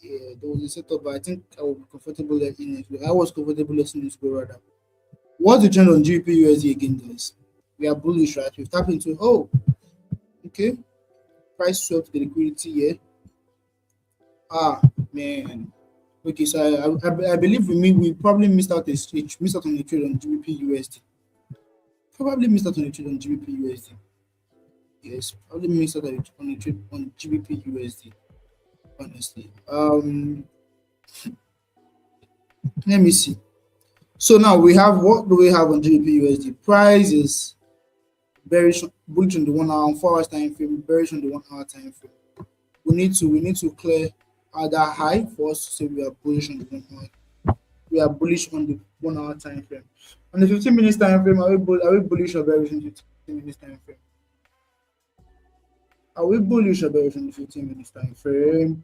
Yeah, there was a setup, but I think I would be comfortable letting it go. I was comfortable letting it go rather. What's the trend on GBP USD again, guys? We are bullish, right? We've tapped into okay. Price swap to the liquidity here. Man. Okay, so I believe we probably missed out on the trade on GBP USD. Probably missed out on the trade on GBP USD. Yes, probably missed out on the trade on GBP USD. Honestly, let me see. So now what do we have on GBP USD? Price is bearish, bullish on the 1 hour and 4 hours time frame, bearish on the 1 hour time frame. We need to clear that high for us to say we are bullish on the 1 hour. We are bullish on the 1 hour time frame. On the 15 minutes time frame, are we bullish or bearish on the 15 minutes time frame? Are we bullish or bearish on the 15 minutes time frame?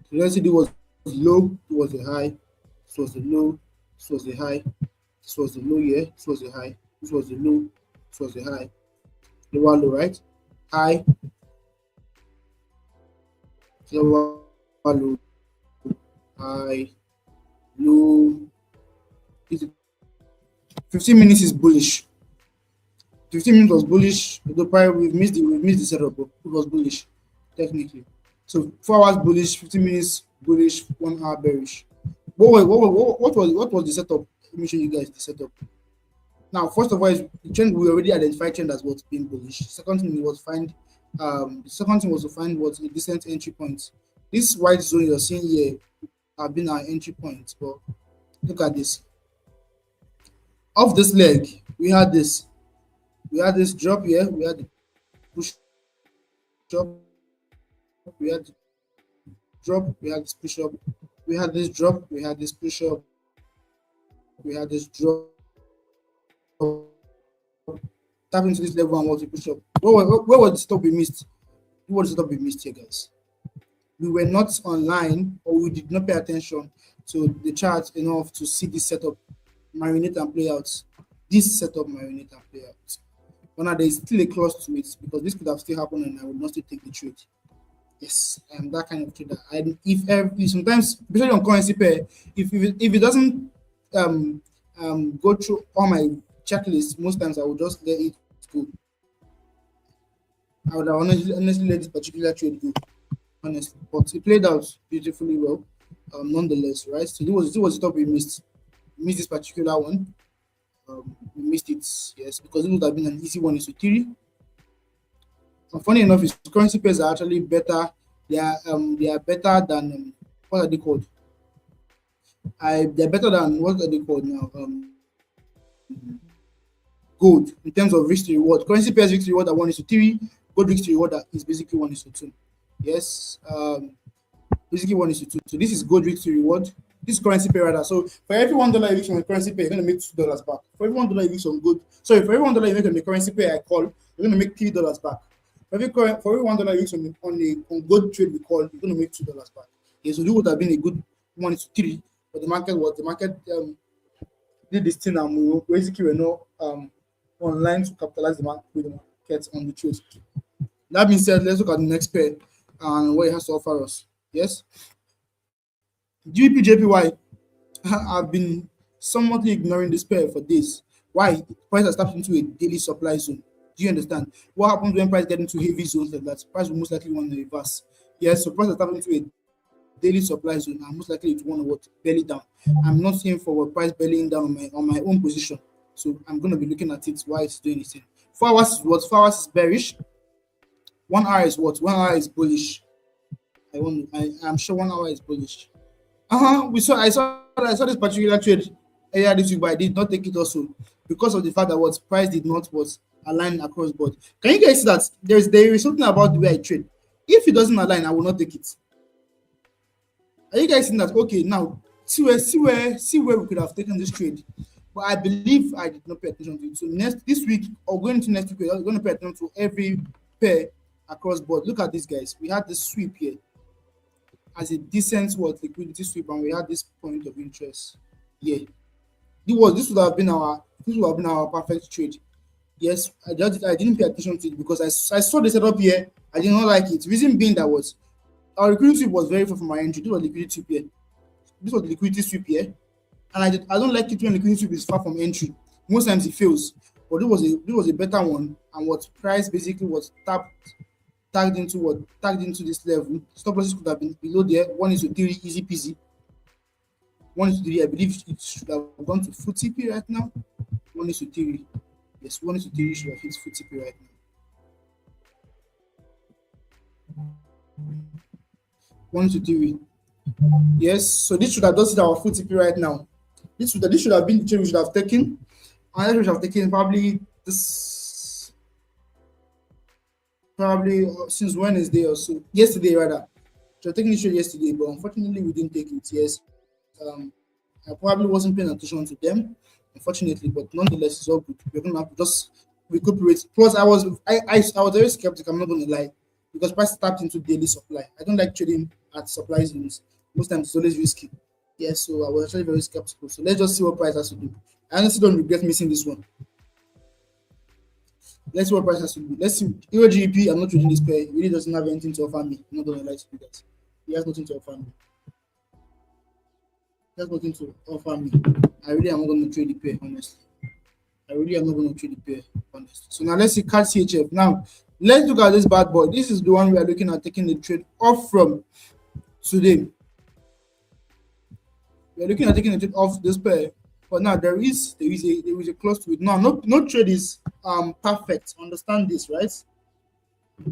So let's see, it was low, it was a high, this was the low, this was the high, this was the low, yeah, this was the high, this was the low, this was the high, lower low, right? High, Lower low, high, low. 15 minutes is bullish. 15 minutes was bullish. The prior we've missed the setup, but it was bullish technically. So 4 hours bullish, 15 minutes bullish, 1 hour bearish. What was the setup? Let me show you guys the setup. Now, first of all, is the trend we already identified trend as what's being bullish. The second thing was to find what a decent entry point. This white zone you're seeing here have been our entry point, but look at this. Off this leg, we had this drop here, we had the push up, we had the drop, we had this push up, we had this drop, we had this push up, we had this drop, tap into this level and what we push up. Where was the stop we missed? What was the stop we missed here, guys? We were not online or we did not pay attention to the chart enough to see this setup marinate and play out. This setup marinate and play out. But now there is still a clause to it because this could have still happened and I would not still take the trade. Yes, I am that kind of trader. And if sometimes, especially on currency pair, if it doesn't go through all my checklists, most times I would just let it go. I would have honestly let this particular trade go, honestly. But it played out beautifully well, nonetheless, right? So this was the top we missed. We missed this particular one. We missed it, yes, because it would have been an easy one is to theory. And funny enough, is currency pairs are actually better. They are better than what are they called? They're better than what are they called now? Gold in terms of risk to reward. Currency pairs risk to reward that one is to three. Gold risk to reward that is basically one is to two. Yes, basically one is to two. So this is gold risk to reward. This is currency pair rather. So for every $1 you make on a currency pair, you're gonna make $2 back. For every $1 you make on gold, sorry, for every $1 you make on the currency pair I call, you're gonna make $3 back. For every $1 you make on gold trade we call, you're gonna make $2 back. Yeah, so this would have been a good one to three, but the market did this thing and we basically were not online to capitalize the market with the market on the trade. That being said, let's look at the next pair and what it has to offer us. Yes, GBP I've been somewhat ignoring this pair for days. Why? Price has tapped into a daily supply zone. Do you understand? What happens when price get into heavy zones like that? Price will most likely want to reverse. Yes, so price has tapped into a daily supply zone and most likely it want to what belly down. I'm not seeing for what price bellying down on my own position. So I'm gonna be looking at it while it's doing this thing. 4 hours is what? 4 hours is bearish. 1 hour is what? 1 hour is bullish. I'm sure 1 hour is bullish. I saw this particular trade earlier this week, but I did not take it also because of the fact that what price did not was align across board. Can you guys see that there is something about the way I trade? If it doesn't align, I will not take it. Are you guys seeing that? Okay, now see where we could have taken this trade, but I believe I did not pay attention to it. So this week or going to next week, we're going to pay attention to every pair across board. Look at this, guys. We had this sweep here as a decent what liquidity sweep, and we had this point of interest. Yeah, this would have been our perfect trade. Yes, I didn't pay attention to it because I saw the setup here. I did not like it. Reason being that was our liquidity sweep was very far from my entry. This was liquidity sweep here. This was the liquidity sweep here, and I don't like it when liquidity sweep is far from entry. Most times it fails, but this was a better one, and what price basically was tagged into this level. Stop losses could have been below there. 1:3, easy peasy. 1:3, I believe it should have gone to full TP right now. 1:3. Yes, 1:3 should have hit full TP right now. 1:3. Yes, so this should have just hit our full TP right now. This should have been the trade we should have taken. And I should have taken probably since Wednesday or so. Yesterday rather. So taking this trade yesterday, but unfortunately we didn't take it. Yes. I probably wasn't paying attention to them, unfortunately, but nonetheless, it's all good. We're gonna have to just recuperate. Plus, I was very skeptical. I'm not gonna lie, because price tapped into daily supply. I don't like trading at supply zones. Most times, it's always risky. Yes, so I was actually very skeptical. So let's just see what price has to do. I honestly don't regret missing this one. Let's see what price has to do. Let's see. EUR GBP, I'm not trading this pair. It really doesn't have anything to offer me. I'm not gonna lie to you guys. He has nothing to offer me. He has nothing to offer me. I really am not going to trade the pair, honestly. I really am not going to trade the pair, honestly. So now let's see card CHF. Now let's look at this bad boy. This is the one we are looking at taking the trade off from today. We are looking at taking the trade off this pair. But now there is a clause to it. Now no trade is perfect. Understand this, right?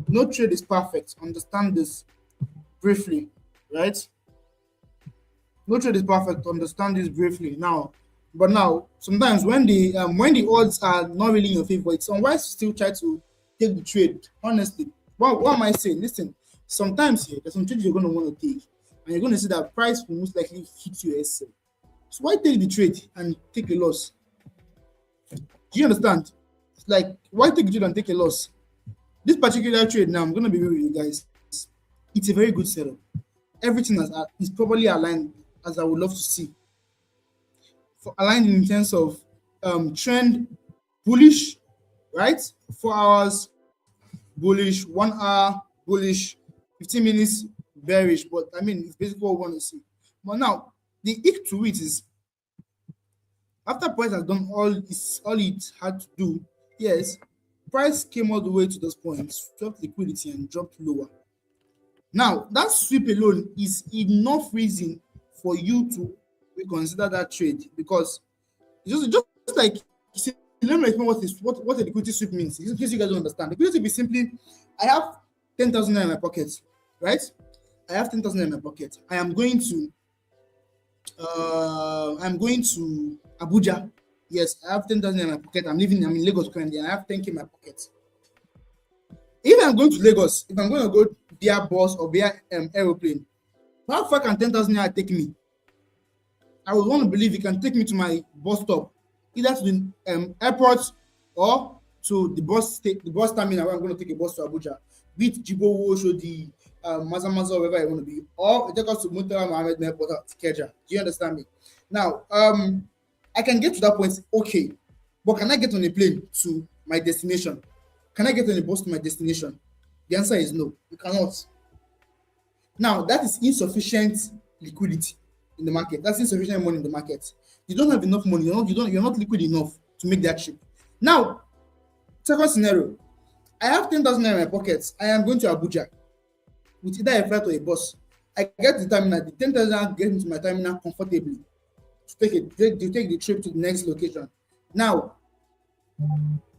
No trade is perfect. Understand this briefly, right? No trade is perfect. Understand this briefly now. But now, sometimes when the odds are not really in your favor, it's unwise to still try to take the trade. Honestly, what am I saying? Listen, sometimes here there's some trades you're going to want to take, and you're going to see that price will most likely hit your SL. So why take the trade and take a loss? Do you understand? Like, why take the trade and take a loss? This particular trade, now I'm going to be real with you guys. It's a very good setup. Everything is probably aligned as I would love to see. Aligned in terms of trend bullish, right? 4 hours bullish, 1 hour bullish, 15 minutes bearish. But I mean, it's basically what we want to see. But now, the ick to it is after price has done all it had to do, yes, price came all the way to this point, swept liquidity and dropped lower. Now, that sweep alone is enough reason for you to reconsider that trade, because it's just like, see, let me explain what a liquidity sweep means, in case you guys don't understand. Liquidity sweep is simply, I have 10,000 in my pocket, right? I have 10,000 in my pocket. I'm going to Abuja. Yes, I have 10,000 in my pocket. I'm in Lagos currently, and I have 10K in my pocket. If I'm going to Lagos, if I'm going to go via bus or via aeroplane, how far can 10,000 naira take me? I would want to believe it can take me to my bus stop, either to the airport or to the bus terminal where I'm going to take a bus to Abuja, be it Jibowo, Oshodi, Mazamaza, wherever I want to be, or take us to Murtala Mohammed Airport at Keja. Do you understand me? Now, I can get to that point, okay, but can I get on a plane to my destination? Can I get on a bus to my destination? The answer is no, you cannot. Now, that is insufficient liquidity in the market. That's insufficient money in the market. You don't have enough money. You're not liquid enough to make that trip. Now, second scenario, I have 10,000 in my pockets. I am going to Abuja with either a flight or a bus. I get to the terminal. The 10,000 get into my terminal comfortably to take the trip to the next location. Now,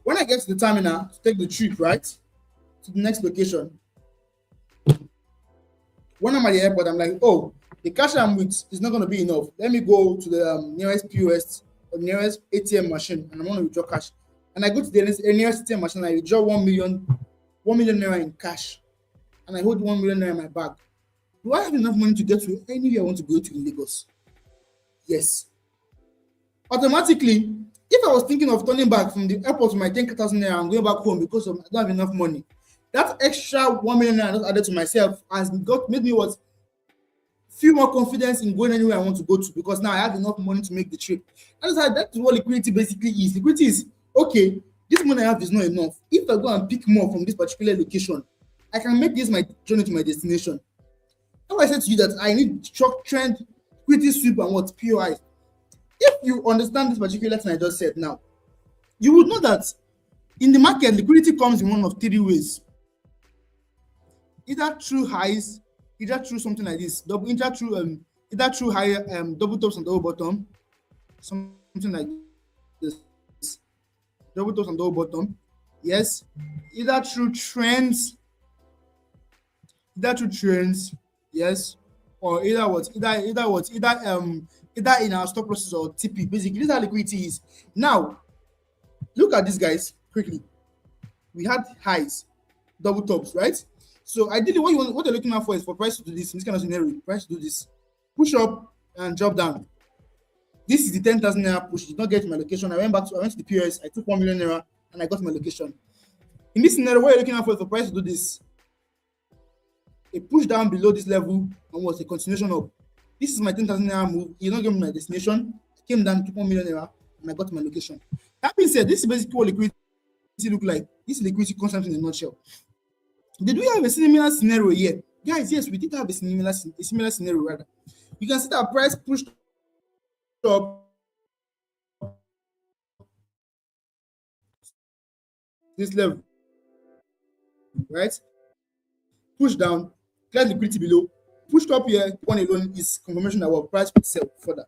when I get to the terminal to take the trip, right, to the next location, when I'm at the airport, I'm like, oh, the cash I'm with is not going to be enough. Let me go to the nearest POS or nearest ATM machine, and I'm going to withdraw cash. And I go to the nearest ATM machine, and I withdraw 1 million naira in cash, and I hold 1 million naira in my bag. Do I have enough money to get to anywhere I want to go to in Lagos? Yes. Automatically, if I was thinking of turning back from the airport to my 10,000 naira and going back home because I don't have enough money, that extra 1 million naira I just added to myself has made me feel more confidence in going anywhere I want to go to, because now I have enough money to make the trip. That's what liquidity basically is. Liquidity is, okay, this money I have is not enough. If I go and pick more from this particular location, I can make this my journey to my destination. Now I said to you that I need shock trend, liquidity sweep, and what POI. If you understand this particular thing I just said now, you would know that in the market, liquidity comes in one of three ways. Either through highs, either through something like this, either through higher double tops and double bottom, something like this, double tops and double bottom. Yes, either through trends, yes, or either in our stop losses or TP. Basically, this is how liquidity is. Now, look at this, guys, quickly. We had highs, double tops, right? So ideally, what you're looking out for is for price to do this in this kind of scenario. Price to do this, push up and drop down. This is the 10,000 naira push. Did not get my location. I went to the POS. I took 1 million naira and I got my location. In this scenario, what you're looking out for is for price to do this, a push down below this level and was a continuation of. This is my 10,000 naira move. You don't give me my destination. I came down, took 1 million naira and I got my location. That being said, this is basically what liquidity look like. This is liquidity concept in a nutshell. Did we have a similar scenario here Guys, yes, we did have a similar scenario rather. You can see that price pushed up this level, right? Pushed down, cleared liquidity below, pushed up here. One alone is confirmation that our price could sell further.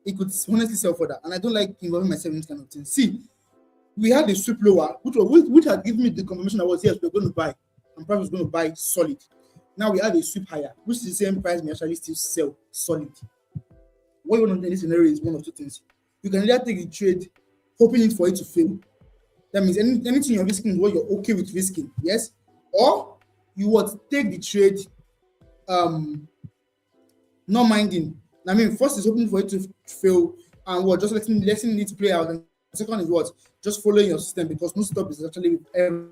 It could honestly sell further, and I don't like involving myself in this kind of thing. See, we had a sweep lower, which had given me the confirmation that was yes, we're going to buy, and price was going to buy solid. Now we have a sweep higher, which is the same price may actually still sell solid. What you want to do in this scenario is one of two things. You can either take the trade, hoping it for it to fail. That means anything you're risking is what you're okay with risking, yes? Or you would take the trade, not minding. I mean, first is hoping for it to fail, and what just letting it play out. And second is what just following your system because no stop is actually ever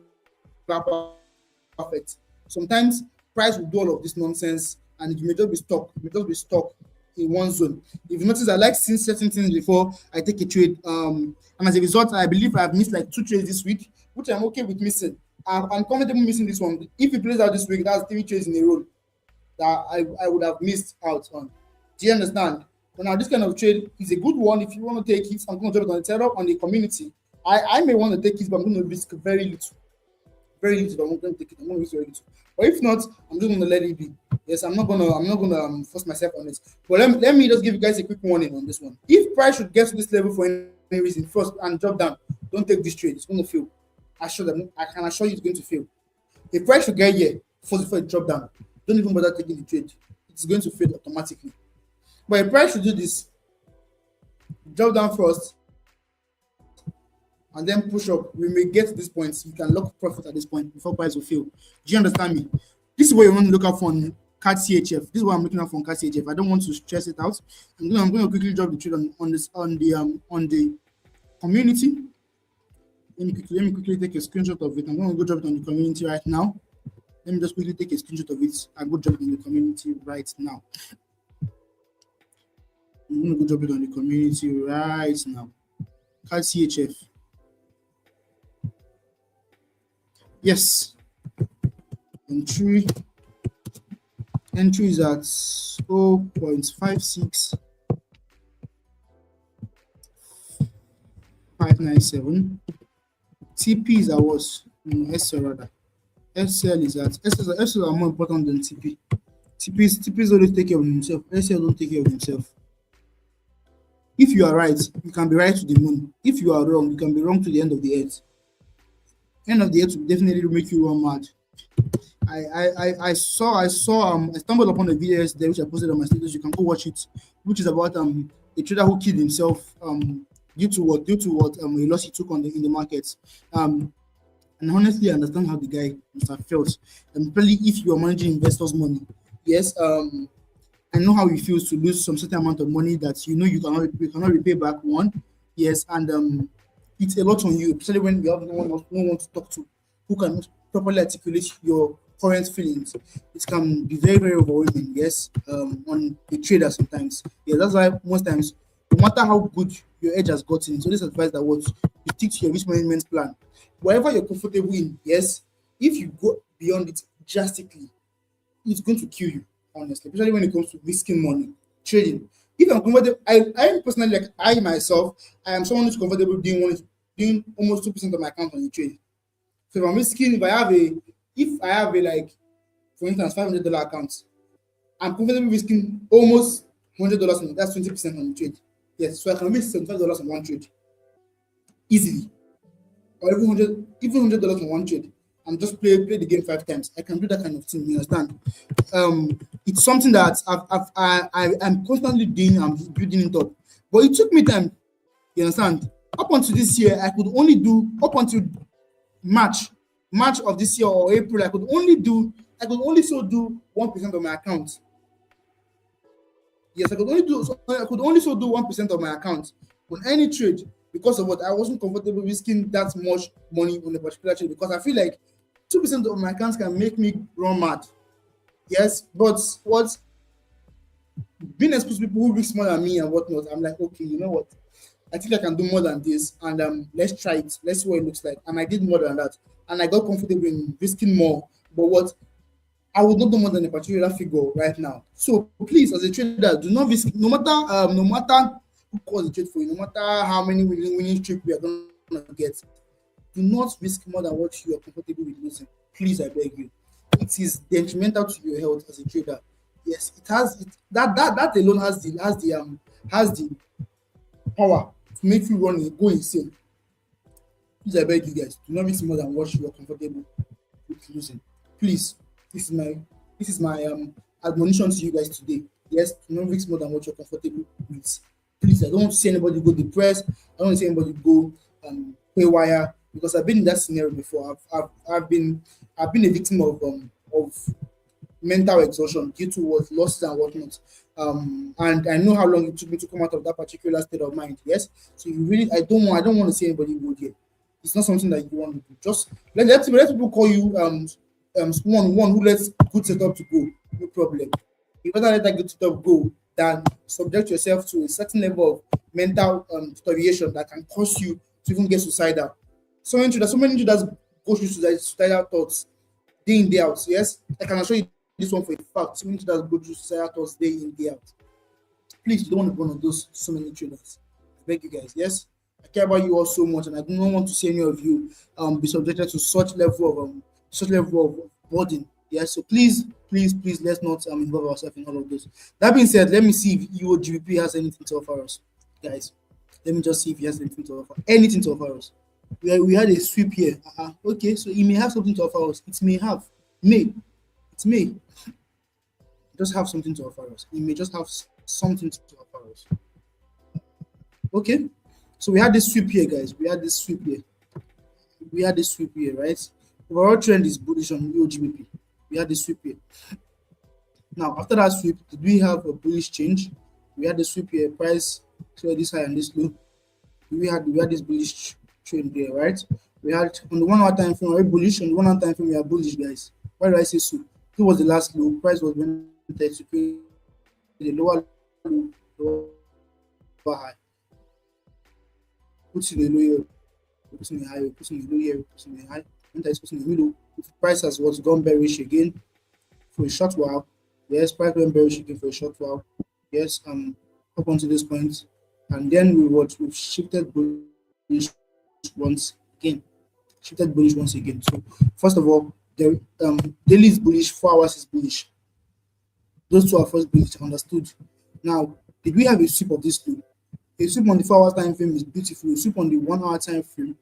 perfect. Sometimes price will do all of this nonsense, and you may just be stuck. You may just be stuck in one zone. If you notice, I like seeing certain things before I take a trade. And as a result, I believe I've missed like 2 trades this week, which I'm okay with missing. I'm comfortable missing this one. If it plays out this week, that's 3 trades in a row that I would have missed out on. Do you understand? So now this kind of trade is a good one if you want to take it. I'm going to drop it on the Terra on the community. I may want to take it, but I'm going to risk very little. Very little. I'm going to take it. I'm going to risk very little. But if not, I'm just going to let it be. Yes, I'm not gonna force myself on it. But let me just give you guys a quick warning on this one. If price should get to this level for any reason first and drop down, don't take this trade. It's going to fail. I can assure you it's going to fail. If price should get here first before it drop down, don't even bother taking the trade. It's going to fail automatically. But if price should do this, drop down first, and then push up, we may get to this point. You can lock profit at this point before price will fail. Do you understand me? This is what you want to look out for on CAD CHF. This is what I'm looking at for on CAD CHF. I don't want to stress it out. I'm going to quickly drop the trade on the community. Let me quickly take a screenshot of it. I'm going to go drop it on the community right now. Let me just quickly take a screenshot of it and go drop it in the community right now. I'm going to go drop it on the community right now. CAD CHF. Yes. Entry is at 0.56597. TP is at what? SL rather. SL is at SL are more important than TP. TPs always take care of himself. SL don't take care of himself. If you are right, you can be right to the moon. If you are wrong, you can be wrong to the end of the earth. End of the earth will definitely make you run mad. I stumbled upon a video yesterday which I posted on my status. You can go watch it, which is about a trader who killed himself due to what a loss he took on in the markets. And honestly, I understand how the guy must have felt. Probably if you are managing investors' money, yes, I know how it feels to lose some certain amount of money that you cannot repay back. One, yes, and it's a lot on you, especially when you have no one to talk to who can properly articulate your current feelings. It can be very, very overwhelming, yes, on a trader sometimes. Yeah, that's why most times, no matter how good your edge has gotten, it's always advised that what you stick to your risk management plan. Whatever you're comfortable in, yes, if you go beyond it drastically, it's going to kill you, honestly, especially when it comes to risking money, trading. If I'm comfortable, I personally, like I myself, I am someone who's comfortable doing almost 2% of my account on the trade. So if I'm risking, if I have a like, for instance, $500 account, I'm comfortable risking almost $100 on it. That's 20% on the trade. Yes, so I can risk $75 on one trade easily, or even $100 on one trade, and just play the game 5 times. I can do that kind of thing. You understand? It's something that I'm constantly doing. I'm building it up, but it took me time. You understand? Up until this year, I could only do up until March of this year or April. I could only so do 1% of my account. Yes, I could only so do 1% of my account on any trade because of what I wasn't comfortable risking that much money on a particular trade because I feel like 2% of my accounts can make me run mad. Yes, but what being exposed to people who risk more than me and whatnot, I'm like, okay, you know what? I think I can do more than this, and let's try it. Let's see what it looks like. And I did more than that, and I got comfortable in risking more. But what I would not do more than a particular figure right now. So please, as a trader, do not risk. No matter who calls the trade for you, no matter how many winning streak we are gonna get, do not risk more than what you are comfortable with losing. Please, I beg you. It is detrimental to your health as a trader. Yes, it has that alone has the power to make you go insane. Please, I beg you guys, do not risk more than what you are comfortable with losing. Please, this is my admonition to you guys today. Yes, do not risk more than what you're comfortable with. Please, I don't want to see anybody go depressed. I don't want to see anybody go haywire because I've been in that scenario before. I've been a victim of mental exhaustion due to what losses and whatnot. And I know how long it took me to come out of that particular state of mind. Yes, so you really, I don't want to see anybody go there. It's not something that you want to do. Just let people call you one who lets good setup to go. No problem. You better let that good setup go than subject yourself to a certain level of mental deterioration that can cause you to even get suicidal. So many traders go through suicidal thoughts day in day out. Yes, I can assure you this one for a fact. So many traders go through suicidal thoughts day in day out. Please, you don't want to be one of those so many traders. I beg you guys. Yes, I care about you all so much, and I do not want to see any of you be subjected to such level of burden. Yes, so please, let's not involve ourselves in all of this. That being said, let me see if UOGBP has anything to offer us, guys. Let me just see if he has anything to offer us. We had a sweep here. Okay, so he may have something to offer us. It may have, may, it may just have something to offer us. He may just have something to offer us. Okay, so we had this sweep here, guys. We had this sweep here, right? Overall trend is bullish on UOGBP. We had this sweep here. Now, after that sweep, did we have a bullish change? We had the sweep here, price clear this high and this low. We had this bullish trend there, right? We had on the 1 hour time frame, very bullish. On the 1 hour time frame, we are bullish, guys. Why do I say so? It was the last low. Price was when to create the lower low, lower high. Puts in the low here, puts in the high, puts in the low here, puts in the high. When that is putting in the middle, if price has what's gone bearish again for a short while. Yes, price went bearish again for a short while. Yes, up until this point, and then we've shifted bullish once again. So first of all, the daily is bullish, 4 hours is bullish. Those two are first bullish, understood. Now, did we have a sweep of this low? A sweep on the 4 hour time frame is beautiful. A sweep on the 1 hour time frame,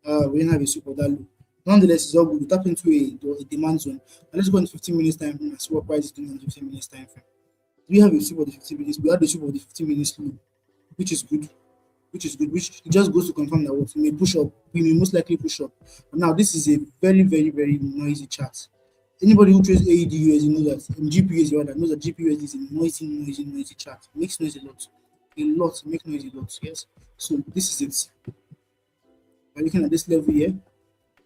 we didn't have a sweep of that low. Nonetheless, it's all good. We tap into a demand zone. And let's go into 15 minutes time frame and see what price is doing on the 15 minutes time frame. We have a sweep of the 15 minutes. We had the sweep of the 15 minutes low, which is good. Which just goes to confirm that what we may push up, we may most likely push up. But now this is a very, very, very noisy chart. Anybody who trades AED knows that GPUs rather knows that GPUs is a noisy chart. It makes noise a lot. Make noise a lot. Yes. So this is it. We're looking at this level here.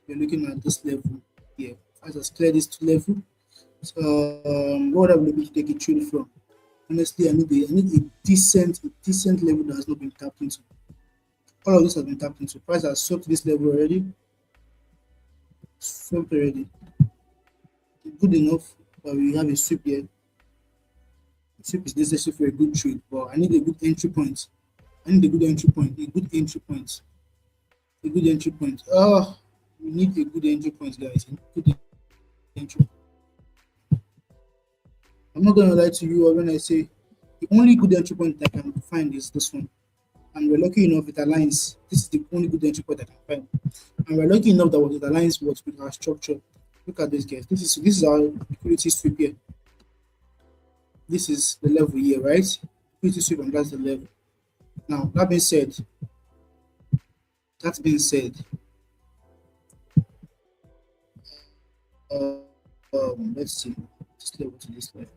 We're looking at this level here. As I clear this level, what I'm looking to take a trade from. Honestly, I need a decent level that has not been tapped into. All of this has been tapped into. Price has swept this level already. Swept already. Good enough, but we have a sweep here. The sweep is necessary for a good trade, but I need a good entry point. A good entry point. We need a good entry point, guys. Good entry. I'm not gonna lie to you when I say the only good entry point I can find is this one. And we're lucky enough it aligns. This is the only good entry point I can find. And we're lucky enough that it aligns with our structure. Look at this, guys. This is our liquidity sweep here. This is the level here, right? Liquidity sweep, and that's the level. Now, that being said, let's see this level to this level.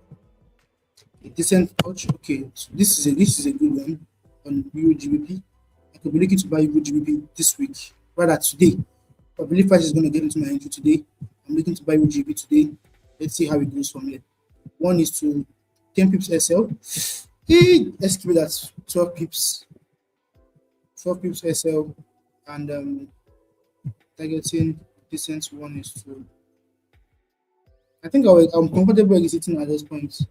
A decent touch. Okay, so this is a good one on UGBP. I could be looking to buy UGBP this week, rather today. I believe price is going to get into my entry today. I'm looking to buy UGBP today. Let's see how it goes from here. One is to 10 pips SL. Hey, let's keep it at 12 pips. 12 pips SL, and targeting decent one is to I think I'm comfortable exiting at this point.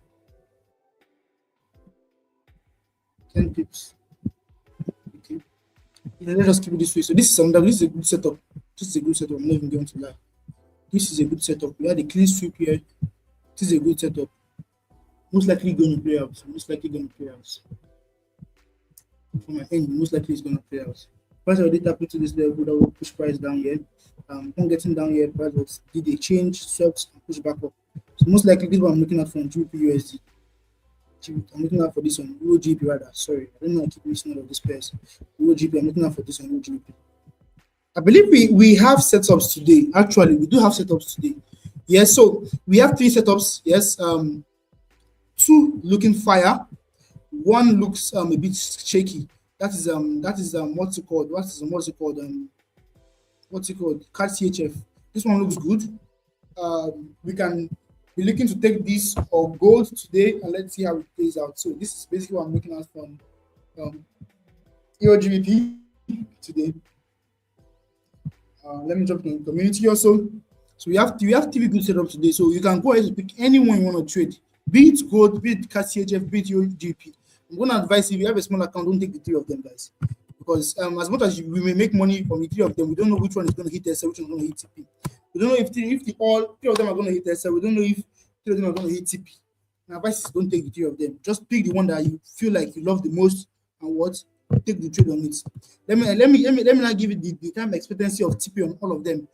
10 pips. Okay. Yeah, let's just keep it this way. So this is a good setup. This is a good setup. I'm not even going to lie. This is a good setup. We had a clean sweep here. This is a good setup. Most likely going to play out. Most likely going to play out. For my end, most likely it's going to play out. Price already tapped into this level that will push price down here. Upon getting down here, price was did a change, swaps, and push back up. So most likely this one I'm looking at from GBP USD. I'm looking out for this one, UOGP rather. Sorry, I don't know. I keep missing all of these pairs. UOGP, I'm looking out for this one, UOGP. I believe we have setups today. Actually, we do have setups today. Yes, so we have three setups. Yes, two looking fire. One looks a bit shaky. That is what's it called? What's it called? Card CHF. This one looks good. We can be looking to take this or gold today, and let's see how it plays out. So this is basically what I'm looking at from EOGBP today. Let me jump in the community also. So we have three good setup today. So you can go ahead and pick anyone you want to trade. Be it gold, be it CHF, be it UGP. I'm going to advise you, if you have a small account, don't take the three of them, guys. Because as much as we may make money from the three of them, we don't know which one is going to hit SL, which one is going to hit TP. We don't know if all three of them are going to hit SL. We don't know if three of them are going to hit TP. My advice is don't take the three of them. Just pick the one that you feel like you love the most and what take the trade on it. Let me not give you the time expectancy of TP on all of them.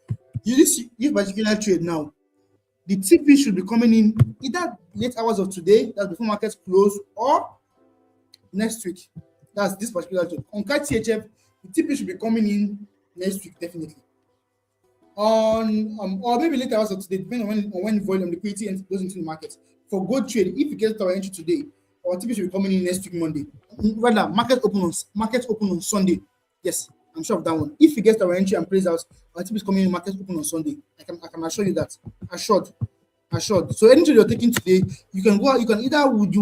This particular trade now, the TP should be coming in either late hours of today, that's before markets close, or next week. That's this particular trade. On CHF, the TP should be coming in next week, definitely. On or maybe later hours of today, depending on when volume liquidity goes into the market. For gold trade, if we get our entry today, our TP should be coming in next week Monday. Rather, market open on Sunday. Yes, I'm sure of that one. If we get our entry and plays out, our TP is coming in market open on Sunday. I can assure you that. Assured. So any trade you're taking today, you can go out, you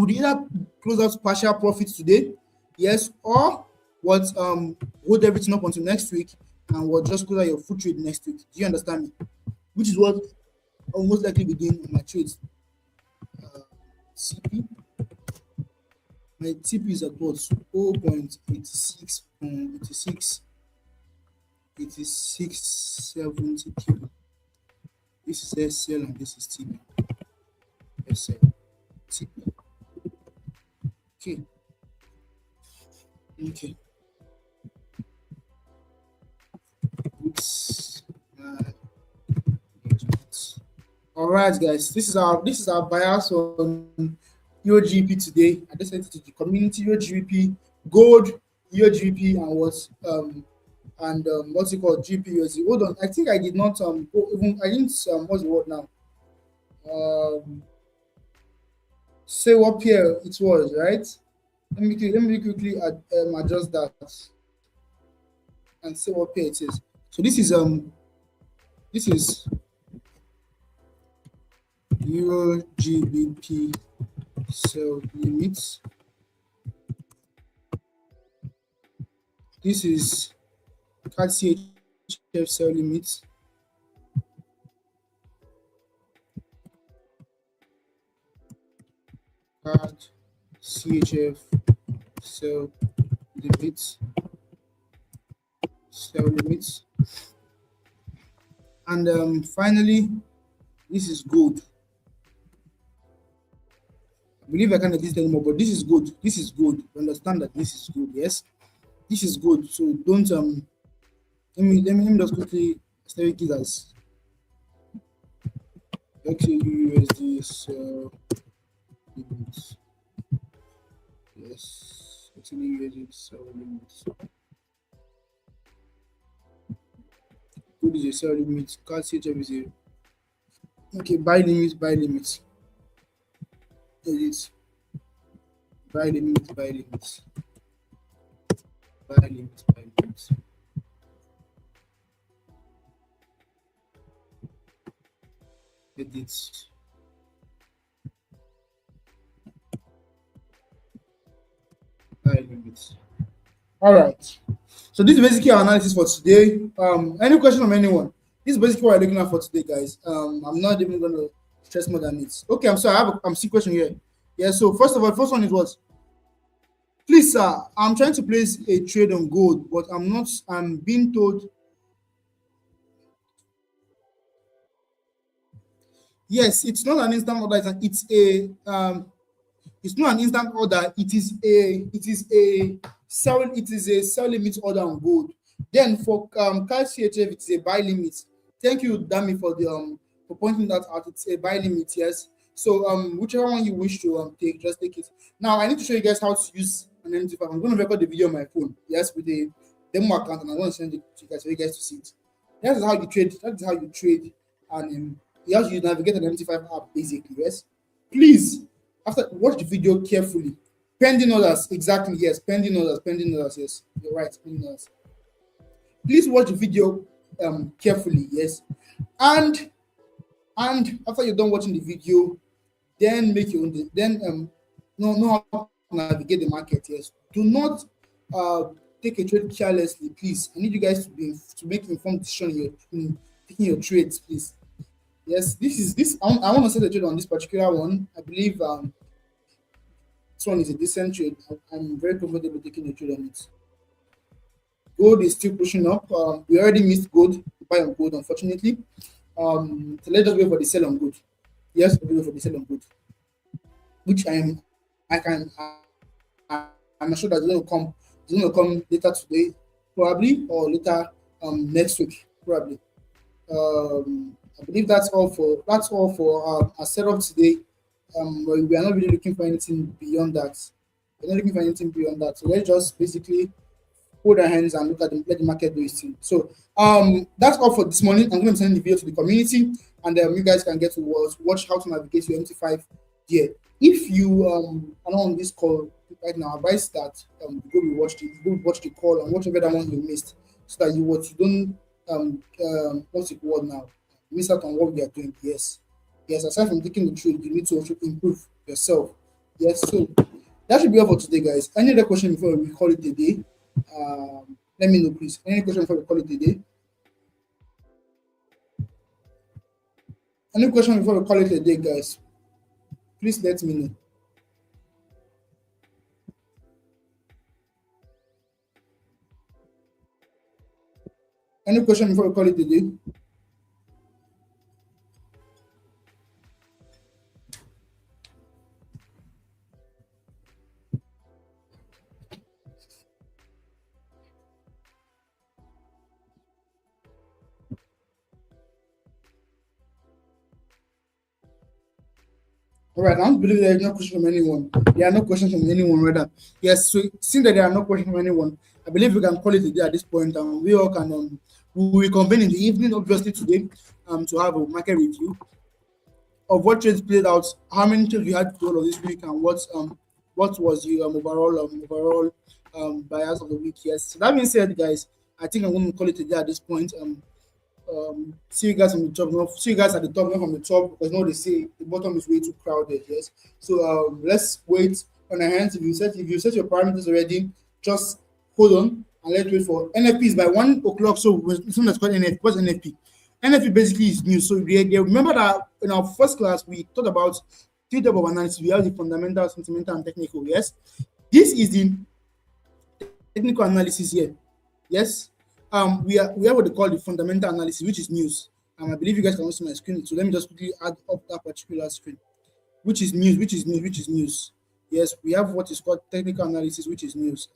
would either close out partial profits today, yes, or hold everything up until next week and we'll just close out your full trade next week. Do you understand me? Which is what I'll most likely be doing on my trades. CP. My TP is at what? 0.86, 8670 kilo. This is SL and this is TP. SL, TP. Okay. Oops. All right, guys. This is our bias on UOGP today. I just sent it to the community. UOGP, gold, UOGP, and what's it called? GPUSD. Hold on. I think I did not I didn't what's the word now? Say what pair it was, right? Let me quickly adjust that and see what pair it is. So this is Euro GBP sell limits. This is card CHF sell limits. Card CHF sell limits. And finally, this is gold. I believe I can't edit anymore, but this is good. This is good. Understand that this is good. Yes, this is good. So don't let me just quickly state it as XAUUSD sell limits. Yes, XAUUSD sell limits. Good is a sell limit. Card CHF is a buy limits. Edit. Buy limits. Edit. Buy limits. All right. So this is basically our analysis for today. Any question from anyone? This is basically what we're looking at for today, guys. I'm not even gonna stress more than it. Okay, I'm sorry. I have I'm still question here. Yeah. So first of all, first one is what? Please, sir. I'm trying to place a trade on gold, but I'm not. I'm being told yes. It's not an instant order. It's a it's not an instant order. It is a sell limit order on gold. Then for cash CHF, it's a buy limit. Thank you, Dami, for pointing that out. It's a buy limit, yes. So whichever one you wish to take, just take it. Now I need to show you guys how to use an MT5. I'm going to record the video on my phone, yes, with the demo account, and I'm going to send it to you guys for you guys to see it. That is how you trade. That is how you trade, and you have to navigate an MT5 app basically, yes. Please, after watch the video carefully. Pending orders, exactly, yes. Pending orders, yes. You're right, pending orders. Please watch the video carefully, yes. And after you're done watching the video, then make your own then know how to navigate the market, yes. Do not uh take a trade carelessly, please. I need you guys to make informed decision in taking your trades, please. Yes, I want to set a trade on this particular one. I believe this one is a decent trade. I'm very comfortable taking a trade on it. Gold is still pushing up. We already missed gold, buy on gold, unfortunately. So let's just wait for the sell on gold. Yes, we wait for the sell on gold, which I can, I'm sure that it's going to come later today, probably, or later next week, probably. I believe that's all for our setup today. We are not really looking for anything beyond that. We're not looking for anything beyond that. So let's just basically hold our hands and look at let the market do its thing. So that's all for this morning. I'm going to send the video to the community, and you guys can get to watch how to navigate your MT5 there. If you are not on this call right now, advise that go watch the call and watch every other one you missed, so that you don't what's it called now, miss out on what we are doing. Yes. Aside from taking the trade, you need to also improve yourself. Yes. So that should be all for today, guys. Any other question before we call it a day? Let me know, please. Any question before we call it a day? Any question before we call it a day, guys? Please let me know. Any question before we call it a day? All right, I don't believe there is no question from anyone. There are no questions from anyone, rather. Yes, so since that there are no questions from anyone, I believe we can call it a day at this point. We all can we will reconvene in the evening, obviously today, to have a market review of what trades played out, how many trades we had all of this week, and what was the overall bias of the week. Yes. So that being said, guys, I think I'm going to call it a day at this point. See you guys on the top. No, see you guys at the top, not from the top, because now they say the bottom is way too crowded. Yes. So let's wait on our hands. If you set your parameters already, just hold on and let's wait for NFPs by 1 o'clock. So it's not called NFP. What's NFP? NFP basically is new. So remember that in our first class we talked about three types of analysis. We have the fundamental, sentimental, and technical. Yes. This is the technical analysis here. Yes. We have what they call the fundamental analysis, which is news. I believe you guys can also see my screen. So let me just quickly add up that particular screen, which is news. Yes, we have what is called technical analysis, which is news.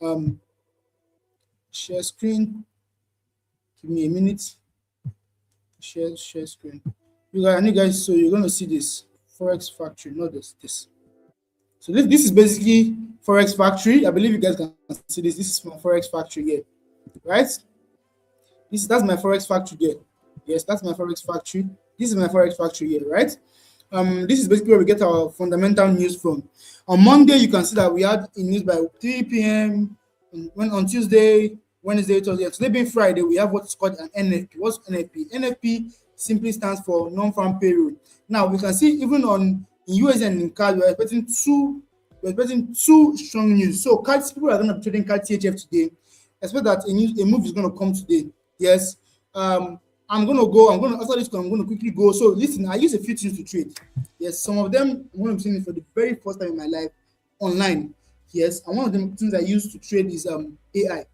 Share screen. Give me a minute. Share screen. You guys, so you're gonna see this Forex Factory, not this. So this is basically Forex Factory. I believe you guys can see this. This is my Forex Factory here, right? That's my Forex Factory here. Yes, that's my Forex Factory. This is my Forex Factory here, right? This is basically where we get our fundamental news from. On Monday, you can see that we had a news by 3 p.m. When on Tuesday, Wednesday, Thursday, today being Friday, we have what's called an NFP. What's NFP? NFP simply stands for non-farm payroll. Now we can see even on in US and in CAD, we're expecting two strong news. So CAD people are going to be trading CAD THF today. Expect that a move is going to come today. Yes. I'm gonna after this call, I'm gonna quickly go. So listen, I use a few things to trade. Yes, some of them I'm gonna be saying it for the very first time in my life online. Yes, and one of the things I use to trade is AI.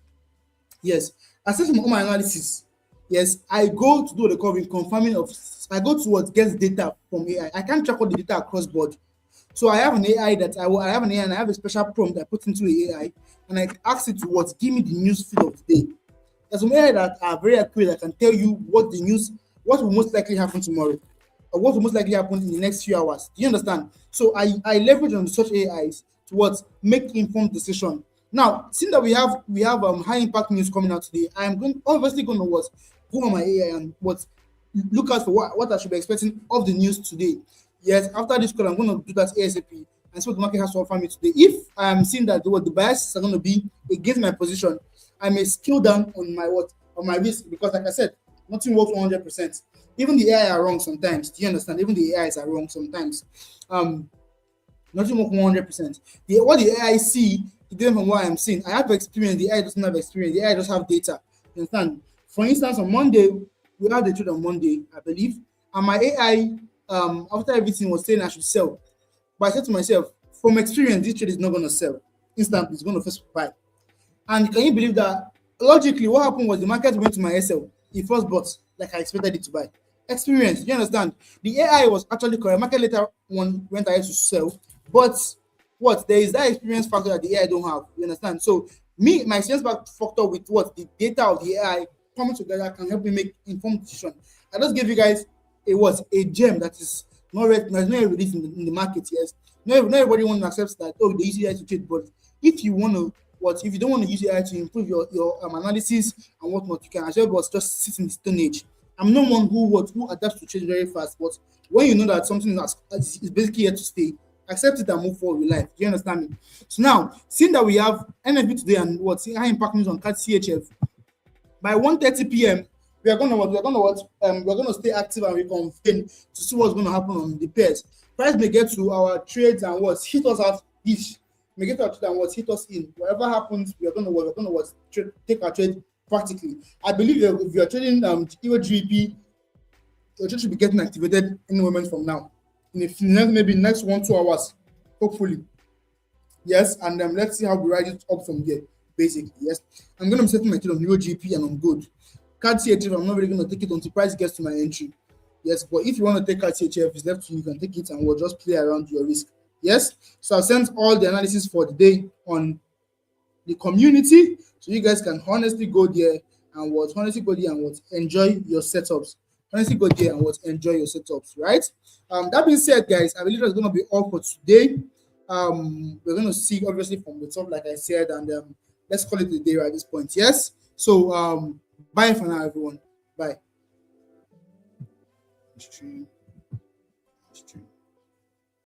Yes, aside from all my analysis, yes, I go to do the covering, confirming of. I go to what gets data from AI. I can't track all the data across board. So I have an AI that I have an AI and I have a special prompt I put into the AI and I ask it to what give me the news feed of the day. There's some AI that are very accurate that can tell you what the news, what will most likely happen tomorrow, or what will most likely happen in the next few hours. Do you understand? So I leverage on such AIs to what make informed decision. Now, seeing that we have high impact news coming out today, I am going obviously going to what go on my AI and what look out for what I should be expecting of the news today. Yes, after this call, I'm going to do that ASAP and see what the market has to offer me today. If I am seeing that what the biases are going to be against my position, I may scale down on my what on my risk because, like I said, nothing works 100%. Even the AI are wrong sometimes. Do you understand? Even the AIs are wrong sometimes. Um, Nothing works 100%. What the AI see is different from what I'm seeing. I have experience. The AI doesn't have experience. The AI just have data. You understand? For instance, on Monday, we had the trade on Monday, I believe, and my AI, after everything was saying I should sell, but I said to myself, from experience, this trade is not going to sell instantly. It's going to first buy. And can you believe that logically what happened was the market went to my SL. It first bought like I expected it to buy. Experience, you understand? The AI was actually correct. Market later one went ahead to sell, but what there is that experience factor that the AI don't have. You understand? So me, my experience factor with what the data of the AI coming together can help me make informed decision. I just gave you guys a gem that is that's not released in the market. Yes, not everybody want to accept that. Oh, they use AI to trade, but if you want to what if you don't want to use AI to improve your analysis and whatnot, you can as well but just sit in the stone age. I'm not one who adapts to change very fast, but when you know that something is basically here to stay, accept it and move forward with life. Do you understand me? So now, seeing that we have NFB today and what high impact news on CAT CHF, by 1:30 p.m. We're gonna stay active and reconvene to see what's gonna happen on the pairs. Price may get to our trades and what hit us out each. May get to our trade and what hit us in. Whatever happens, we're gonna what take our trade practically. I believe that if you're trading Euro GBP, your trade should be getting activated any moment from now. In a few, maybe next 1 2 hours, hopefully. Yes, and let's see how we ride it up from there. Basically, yes. I'm gonna be setting my trade on Euro GP and I'm good. Card CHF, I'm not really gonna take it until price gets to my entry. Yes, but if you want to take card CHF, it's left to you. You can take it and we'll just play around your risk. Yes. So I've sent all the analysis for the day on the community, so you guys can honestly go there and what enjoy your setups. Honestly, go there and what enjoy your setups, right? That being said, guys, I believe that's gonna be all for today. We're gonna see obviously from the top, like I said, and let's call it a day right at this point. Yes. So bye for now, everyone. Bye. Stream. Stream.